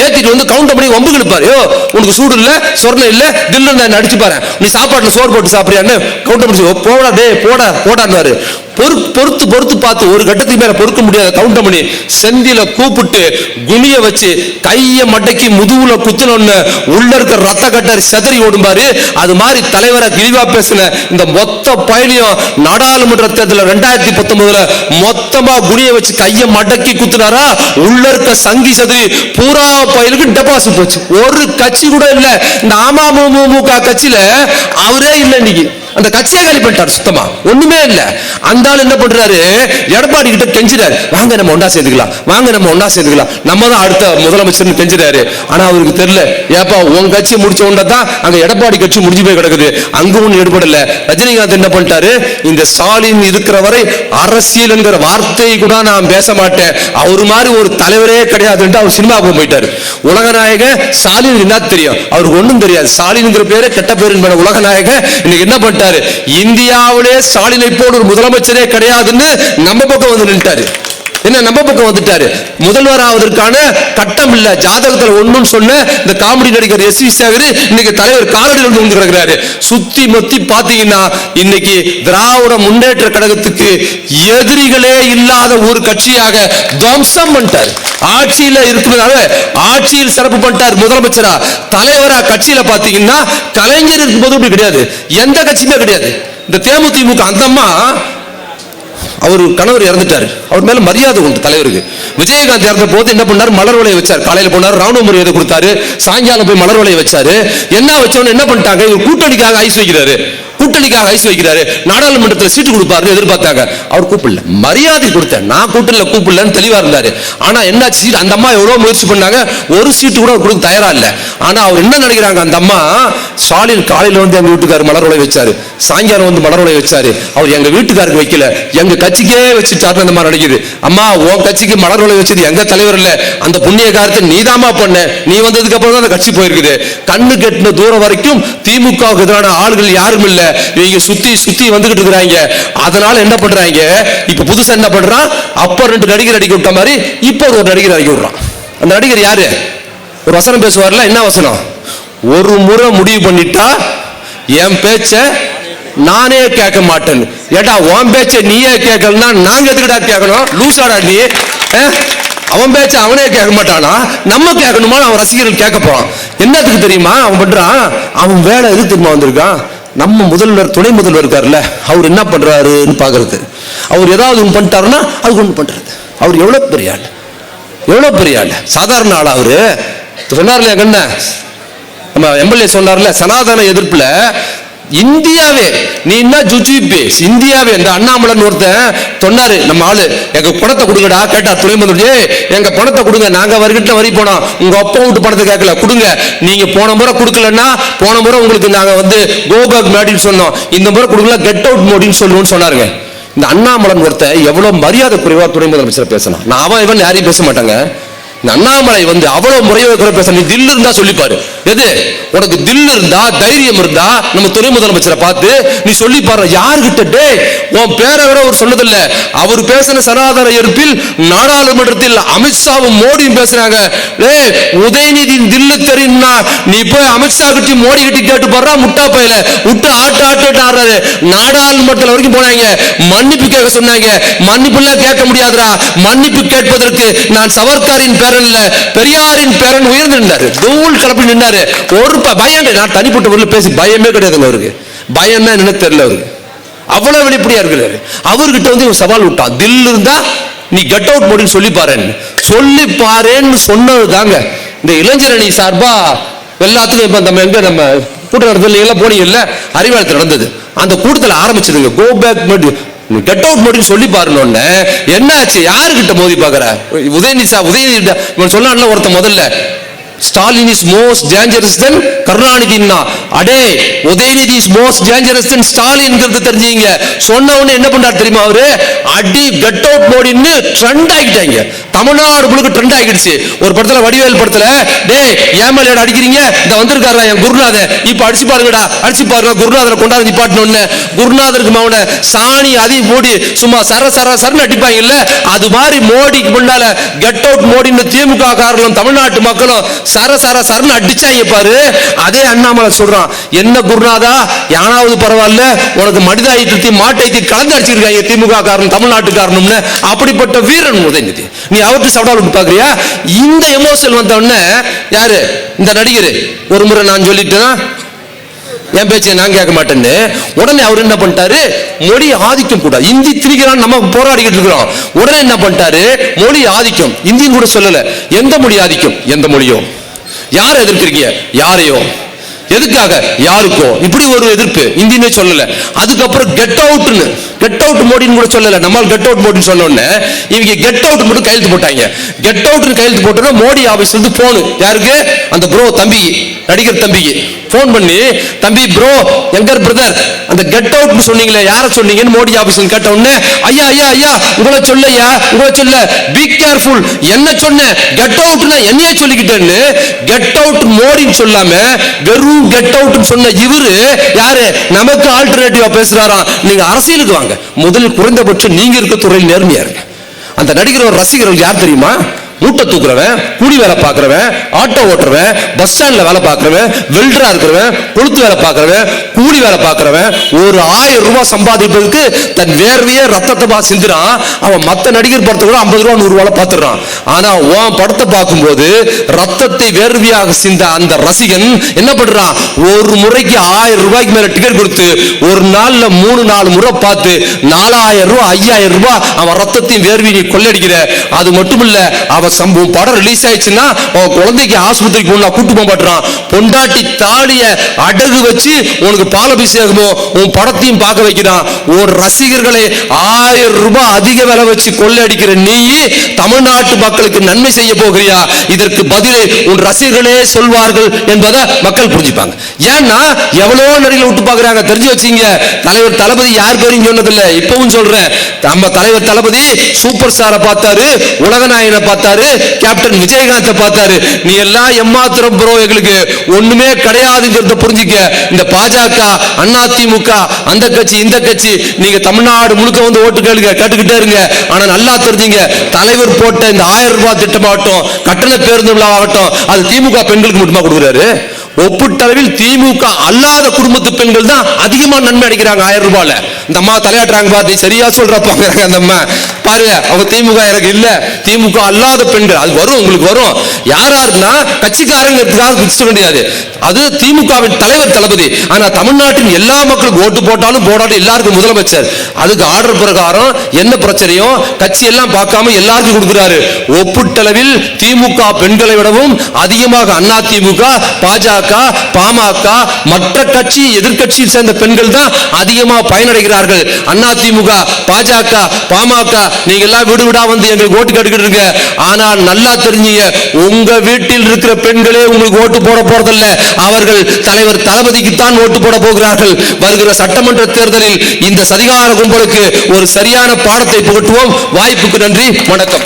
ஏத்திட்டு வந்து கவுண்டர் பண்ணி வம்பு கிழப்பாரு, உனக்கு சூடு இல்ல, சொர்ணம் இல்ல, தில்ல நான் அடிச்சு பாரு, நீ சாப்பாட்டுல சோறு போட்டு சாப்பிடுறியான்னு கவுண்டர் பண்ணி போடா டே போடா போடான்னு பொறுத்து பார்த்து ஒரு கட்டத்துக்கு மேல பொறுக்க முடியாத கவுண்டர் பண்ணி செந்தில கூப்பிட்டு குனிய வச்சு கைய மடக்கி முதுகுல குத்துனோன்னு உள்ள இருக்க ரத்த கட்டர் செதறி ஓடும்பாரு. அது மாதிரி தலைவரை கிழிவா பேசின இந்த மொத்த பயணியும் நாடாளுமன்ற தேர்தல் 2019 மொத்தமா குனிய வச்சு கைய மடக்கி குத்துனாரா, உள்ள இருக்க சங்கி செதறி பூரா பயலுக்கு டெபாசிட் போச்சு. ஒரு கட்சி கூட இல்ல இந்த அமமுக கட்சியில, அவரே இல்ல இன்னைக்கு, அந்த கட்சியை காலி பண்ணிட்டார், சுத்தமா ஒண்ணுமே இல்ல. அந்த ஆள் என்ன பண்றாரு, எடப்பாடி கிட்ட கெஞ்சிறாரு, வாங்க நம்ம ஒண்ணா சேர்த்துக்கலாம், வாங்க நம்ம ஒண்ணா சேர்த்துக்கலாம், நம்ம தான் அடுத்த முதலமைச்சர் கெஞ்சிறாரு. ஆனா அவருக்கு தெரியல, ஏப்பா உன் கட்சி முடிச்ச உடனே தான் அங்க எடப்பாடி கட்சி முடிஞ்சு போய் கிடக்குது, அங்க ஒண்ணு ஈடுபடல. ரஜினிகாந்த் என்ன பண்ணிட்டாரு, இந்த ஸ்டாலின் இருக்கிற வரை அரசியல் என்கிற வார்த்தையை கூட நான் பேச மாட்டேன், அவரு மாதிரி ஒரு தலைவரே கிடையாதுன்னு அவர் சினிமாவுக்கு போயிட்டாரு. உலகநாயக ஸ்டாலின் என்ன தெரியும், அவருக்கு ஒண்ணும் தெரியாது, ஸ்டாலின்ங்கிற பேரு கெட்ட பேரு. உலகநாயக இன்னைக்கு என்ன பண்ணிட்டாரு, இந்தியாவிலே ஸ்டாலினை போல ஒரு முதலமைச்சரே கிடையாதுன்னு நம்ம பக்கம் வந்து நின்றாரு. என்ன நம்ம பக்கம் வந்துட்டாரு. முதல்வர் ஆவதற்கான கட்டம் இல்ல, ஜாதகத்தில் ஒண்ணுன்னு சொன்ன இந்த காமெடி நடிகர் எஸ்.வி. சேகர் இன்னைக்கு தலைவர் காலடியில் வந்து கிடக்கிறாரு. சுத்தி மொத்தி பாத்தீங்கன்னா இன்னைக்கு திராவிட முன்னேற்ற கழகத்துக்கு எதிரிகளே இல்லாத ஒரு கட்சியாக துவம்சம் பண்ணிட்டார். ஆட்சியில இருக்கிறதால ஆட்சியில் சிறப்பு பண்ணிட்டார். முதலமைச்சரா தலைவரா கட்சியில பாத்தீங்கன்னா கலைஞர் இருக்கும்போது அப்படி கிடையாது, எந்த கட்சியுமே கிடையாது. இந்த தேமுதிக அந்த அம்மா அவர் கணவர் இறந்துட்டாரு, அவர் மேல மரியாதை உண்டு தலைவருக்கு. விஜயகாந்த் இறந்த போது என்ன பண்ணாரு, மலர் வளைய வச்சார். காலையில போனாரு, ராணுவ மரியாதை கொடுத்தாரு, சாயங்காலம் போய் மலர் வளைய வச்சாரு. என்ன வச்சோன்னு என்ன பண்ணிட்டாங்க, இவர் கூட்டணிக்காக ஐஸ் வைக்கிறாரு, கூட்டணிக்காக ஐஸ் வைக்கிறாரு, நாடாளுமன்றத்தில் சீட்டு கொடுப்பாரு எதிர்பார்த்தாங்க, அவர் கூப்பிடல, மரியாதை கொடுத்தேன், நான் கூப்பிடலன்னு தெளிவா இருந்தாரு. ஆனா என்னாச்சு, அந்த அம்மா எவ்வளவு முயற்சி பண்ணாங்க, ஒரு சீட்டு கூட கொடுக்க தயாரா இல்ல. ஆனா அவர் என்ன நினைக்கிறாங்க, அந்த அம்மா ஸ்டாலின் காலையில வந்து எங்க வீட்டுக்காரர் மலர் வளைய வச்சாரு, சாயங்காலம் வந்து மலர் வளைய வச்சாரு, அவர் எங்க வீட்டுக்காருக்கு வைக்கல, எங்க கட்சிக்கே வச்சுட்டாரு. அந்த மாதிரி நினைக்குது. அம்மா உன் கட்சிக்கு மலர் வளைய வச்சது எங்க தலைவர் இல்ல, அந்த புண்ணிய காரியத்தை நீதாமா பண்ண, நீ வந்ததுக்கு அப்புறம் தான் அந்த கட்சி போயிருக்குது. கண்ணு கெட்டின தூரம் வரைக்கும் திமுகவுக்கு எதிரான ஆளுகள் யாரும் இல்ல, இவங்க சுத்தி வந்துகிட்டு இருக்கிறாங்க. அதனால என்ன பண்றாங்க, இப்ப புதுசா என்ன பண்றான், அப்ப 2 நடிகர் அடிக்க விட்ட மாதிரி இப்ப ஒரு நடிகர் அடிக்க விடுறான். அந்த நடிகர் யாரு, ஒரு வசனம் பேசுவார்ல, என்ன வசனம், ஒரு முறை முடிவு பண்ணிட்டா என் பேச்ச நானே கேட்க மாட்டேன். ஏட்டா உன் பேச்ச நீயே கேட்கலன்னா நாங்க எதுக்குடா கேட்கணும், லூசாடா நீ, அவன் பேச்ச அவனே கேட்க மாட்டானா, நம்ம கேட்கணுமா, அவன் ரசிகர்கள் கேட்க போறான். என்னத்துக்கு தெரியுமா அவன் பண்றான், அவன் வேலை எது தெரியுமா வந்திருக்கான், நம்ம முதல்வர் துணை முதல்வர் இருக்காருல்ல, அவர் என்ன பண்றாருன்னு பாக்குறது. அவர் ஏதாவது ஒன்று பண்ணிட்டாருன்னா அதுக்கு ஒன்று பண்றது. அவர் எவ்வளவு பெரிய ஆள், எவ்வளவு பெரிய ஆள், சாதாரண ஆள். அவரு சொன்னார்ல, என்ன நம்ம எம்எல்ஏ சொன்னார்ல, சனாதன எதிர்ப்புல இந்தியாவே நீ என்ன ஜுஜிபே இந்தியாவே இந்த அண்ணாமலை ஒருத்தன் சொன்னாரு, நம்ம ஆளு எங்க பணத்தை கொடுங்கடா கேட்டா துணை முதல்வர், எங்க பணத்தை கொடுங்க, நாங்க வருகிட்ட வரி போனோம், உங்க அப்பா வீட்டு பணத்தை கேட்கல, கொடுங்க, நீங்க போன முறை கொடுக்கலன்னா போன முறை உங்களுக்கு நாங்க வந்து கோபேக் மோடின்னு சொன்னோம், இந்த முறை கொடுக்கல கெட் அவுட் மோடின்னு சொல்லுவோம்னு சொன்னாருங்க. இந்த அண்ணாமலை ஒருத்தன் எவ்வளவு மரியாதை குறைவா துணை முதலமைச்சர் பேசணும். நான் அவன் யாரையும் பேச மாட்டாங்க. அண்ணாமலை வந்து அவ்வளவு முறையாக பேச, நீ தில் இருந்தா சொல்லிப்பாரு, எது உனக்கு தில் இருந்தா தைரியம் இருந்தா நம்ம துணை முதலமைச்சரை பார்த்து நீ சொல்லி பாரு, யாருகிட்ட டே உன் பேரை விட அவர் சொன்னதில்ல, அவர் பேசின சனாதன எதிர்ப்பில் நாடாளுமன்றத்தில் அமித்ஷாவும் மோடியும் பேசுறாங்க. உதயநிதியின் தில்லு தெரியும்னா நீ போய் அமித்ஷா கிட்ட மோடி கிட்ட கேட்டு பாடுறா, முட்டா பையில விட்டு ஆட்டு ஆடுறாரு. நாடாளுமன்றத்தில் வரைக்கும் போனாங்க, மன்னிப்பு கேட்க சொன்னாங்க, மன்னிப்பு எல்லாம் கேட்க முடியாதுடா, மன்னிப்பு கேட்பதற்கு நான் சவர்காரின் பேரை பேரன்ல பெரியாரின் பேரன் உயர்ந்து நின்றாரு, தூள் கிளப்பி நின்றாரு. ஒரு பயம், நான் தனிப்பட்ட முறையில் பேசி பயமே கிடையாதுங்க அவருக்கு. பயம்னா என்ன தெரியல அவருக்கு, அவ்வளவு வெளிப்படையா இருக்கிறாரு. அவர்கிட்ட வந்து இவன் சவால் விட்டான், தில் இருந்தா நீ கெட் அவுட் மோடின்னு சொல்லி பாருன்னு சொன்னது தாங்க இந்த இளைஞரணி சார்பா எல்லாத்துக்கும். இப்ப நம்ம கூட்டம் நடந்தது எல்லாம் போனீங்கல்ல, அறிவாலயத்தில் நடந்தது. அந்த கூட்டத்தில் ஆரம்பிச்சதுங்க go back Modi, get out மோடின்னு சொல்லி பாருன்னு. என்ன ஆச்சு, யாருக்கிட்ட மோதி பாக்குற? உதயநிதி சொன்னான்ல ஒருத்த முதல்ல, ஸ்டாலின் இஸ் மோஸ்ட் டேஞ்சரஸ் தென் கருணாநிதினா. அடே, உதயநிதி இஸ் மோஸ்ட் டேஞ்சரஸ் தென் ஸ்டாலின் தெரிஞ்சீங்க. சொன்ன உடனே என்ன பண்றாரு தெரியுமா அவரு? அடி கெட் அவுட் மோடின்னு ட்ரெண்ட் ஆகிட்டாங்க. தமிழ்நாடு முழுக்க ட்ரெண்ட் ஆகிடுச்சு. ஒரு படத்துல, வடிவேல் படத்துல, டே ஏமல அடிக்கிறீங்க, இந்த வந்திருக்காரா என் குருநாதன், இப்ப அடிச்சு பாருங்கடா, அடிச்சு பாருங்க, குருநாதரை கொண்டாந்து நிப்பாட்டணும்னு. குருநாதருக்கு மவன சாணி அதையும் மூடி சும்மா சரன்னு அடிப்பாங்க இல்ல, அது மாதிரி மோடிக்கு முன்னால கெட் அவுட் மோடின்னு திமுக காரர்களும் தமிழ்நாட்டு மக்களும் சரன்னு அடிச்சாங்க பாரு. அதே அண்ணாமலை சொல்றான், என்ன குருநாதா, யானாவது பரவாயில்ல, உனக்கு மனிதாயத்தை மாட்டை கலந்து அடிச்சிருக்காங்க திமுக காரன் தமிழ்நாட்டுக்காரனும்னு. அப்படிப்பட்ட வீரன் உதயநிதி. நீ அவருக்கு சவால் விட்டு பாக்குறியா? இந்த எமோஷன் வந்த உடனே யாரு இந்த நடிகர், ஒரு முறை நான் சொல்லிட்டேன் என் பேச்சை நான் கேட்க மாட்டேன்னு, உடனே அவர் என்ன பண்ணிட்டாரு, மொழி ஆதிக்கம் கூட இந்தி திரிக்கிறான், நம்ம போராடிக்கிட்டு இருக்கிறோம். உடனே என்ன பண்ணிட்டாரு, மொழி ஆதிக்கம், இந்தியும் கூட சொல்லல, எந்த மொழி ஆதிக்கம், எந்த மொழியோ, யாரை எதிர்க்கிறீங்க, யாரையோ, எதுக்காக, யாருக்கோ, இப்படி ஒரு எதிர்ப்பு இந்தியனே சொல்லல. அதுக்கப்புறம் கெட் அவுட் மோடின்னு கூட சொல்லல, நம்மால் கெட் அவுட் மோடின்னு சொன்னோன்னு இவங்க கெட் அவுட் மட்டும் கையெழுத்து போட்டாங்க. கெட் அவுட் கையெழுத்து போட்டோன்னா மோடி ஆபீஸ் வந்து போன், யாருக்கு, அந்த ப்ரோ தம்பி, நடிகர் தம்பிக்கு போன் பண்ணி, தம்பி ப்ரோ எங்கர் பிரதர், அந்த கெட் அவுட் சொன்னீங்களே யார சொன்னீங்கன்னு மோடி ஆபீஸ் கேட்ட உடனே, ஐயா உங்களை சொல்ல, பி கேர்ஃபுல், என்ன சொன்ன, கெட் அவுட்னா என்னையே சொல்லிக்கிட்டேன்னு. கெட் அவுட் மோடின்னு சொல்லாம வெறும் கெட் அவுட் சொன்ன இவரு யாரு, நமக்கு ஆல்டர்னேட்டிவா பேசுறாராம். நீங்க அரசியலுக்கு வாங்க, முதலில் குறைந்தபட்சம் நீங்க இருக்க துறையில் நேர்மையா இருங்க. அந்த நடிகர் ரசிகர்கள் யார் தெரியுமா? மூட்டை தூக்குறவன், கூலி வேலை பார்க்கிறவன், ஆட்டோ ஓட்டுறவன், பஸ் ஸ்டாண்ட்ல வேலை பார்க்கிறவன், வெல்டரா இருக்கிறவன், கொளுத்து வேலை பார்க்கிறவன், கூலி வேலை பார்க்கிறவன், ஒரு 1000 ரூபாய் சம்பாதிப்பதற்கு தன் வேர்வையே ரத்தத்தை சிந்துறான். அவன் மத்த நடிகர் படத்தை கூட 50 ரூபா 100 ரூபாய் பார்த்துறான். ஆனா உன் படத்தை பார்க்கும்போது ரத்தத்தை வேர்வையாக சிந்த அந்த ரசிகன் என்ன பண்றான், ஒரு முறைக்கு 1000 ரூபாய்க்கு மேல டிக்கெட் கொடுத்து ஒரு நாள்ல 3-4 முறை பார்த்து 4000 ரூபாய் 5000 ரூபாய் அவன் ரத்தத்தையும் வேர்வையை கொள்ளடிக்கிற. அது மட்டும் இல்ல, அவன் படம் ரிலீஸ் ஆயிடுச்சுன்னா குழந்தைக்கு ஆஸ்பத்திரிக்கு கூட்டு போக மாட்டான். பொண்டாட்டி தாலிய அடகு வச்சு உனக்கு பாலபிஷேகமோ உன் படத்தையும் பார்க்க வைக்கிறான். ஒரு ரசிகர்களை 1000 ரூபாய் அதிக விலை வச்சு கொள்ளையடிக்கிற நீ தமிழ்நாட்டு மக்களுக்கு நன்மை செய்ய போகிறியா? இதற்கு பதிலை உன் ரசிகர்களே சொல்வார்கள் என்பதை மக்கள் புரிஞ்சுப்பாங்க. ஏன்னா எவ்வளவு நடிகளை விட்டு பாக்குறாங்க, தெரிஞ்சு வச்சீங்க. தலைவர் தளபதி யார் பேரையும் சொன்னதில்லை, இப்பவும் சொல்றேன். நம்ம தலைவர் தளபதி சூப்பர் ஸ்டாரை பார்த்தாரு, உலகநாயகனை பார்த்தாரு, கேப்டன் விஜயகாந்த் பார்த்தாரு. நீ எல்லாம் எம்மாத்திரம் ப்ரோ, எங்களுக்கு ஒண்ணுமே கிடையாதுங்கிறத புரிஞ்சுக்க. இந்த பாஜக, அதிமுக, அந்த கட்சி இந்த கட்சி, நீங்க தமிழ்நாடு முழுக்க வந்து ஓட்டு கேட்டுக்கிட்டே இருங்க. ஆனா நல்லா தெரிஞ்சுங்க, தலைவர் போட்ட இந்த 1000 ரூபாய் திட்டமாகட்டும், கட்டண பேருந்து விழாவாகட்டும், அது திமுக பெண்களுக்கு மட்டுமா கொடுக்குறாரு? ஒப்புட்டளவில் திமுக அல்லாத குடும்பத்து பெண்கள் தான் அதிகமா நன்மை அடைக்கிறாங்க 1000 ரூபாயில. இந்த அம்மா தலையாட்டுறாங்க பார்த்து, சரியா சொல்றப்பாங்க அந்த அம்மா பாருங்க. அவங்க திமுக எனக்கு இல்ல, திமுக அல்லாத பெண்கள் அது வரும், உங்களுக்கு வரும். யாருன்னா கட்சிக்காரங்கிறதுக்காக இஷ்டம் கிடையாது, அது திமுகவின் தலைவர் தளபதி. ஆனா தமிழ்நாட்டின் எல்லா மக்களுக்கும் ஓட்டு போட்டாலும் போடாலும் எல்லாருக்கும் முதலமைச்சர். அதுக்கு ஆர்டர் பிரகாரம் என்ன பிரச்சனையோ கட்சி எல்லாம் பார்க்காம எல்லாருக்கும் கொடுக்கிறாரு. ஒப்புட்டளவில் திமுக பெண்களை விடவும் அதிகமாக அதிமுக, பாஜக, பாமக, மற்ற கட்சி எதிர்கட்சியை சேர்ந்த பெண்கள் தான் அதிகமாக பயனடைகிறார்கள். அதிமுக, பாஜக, பாமக நீங்க எல்லாம் வீடு வீடா வந்து எங்களுக்கு ஓட்டு கேட்டுக்கிட்டு இருக்க. ஆனால் நல்லா தெரிஞ்சீங்க, உங்க வீட்டில் இருக்கிற பெண்களே உங்களுக்கு ஓட்டு போட போறதில்ல, அவர்கள் தலைவர் தளபதிக்கு தான் ஓட்டு போட போகிறார்கள். வருகிற சட்டமன்ற தேர்தலில் இந்த சதிகார கும்பலுக்கு ஒரு சரியான பாடத்தை புகட்டுவோம். வாய்ப்புக்கு நன்றி, வணக்கம்.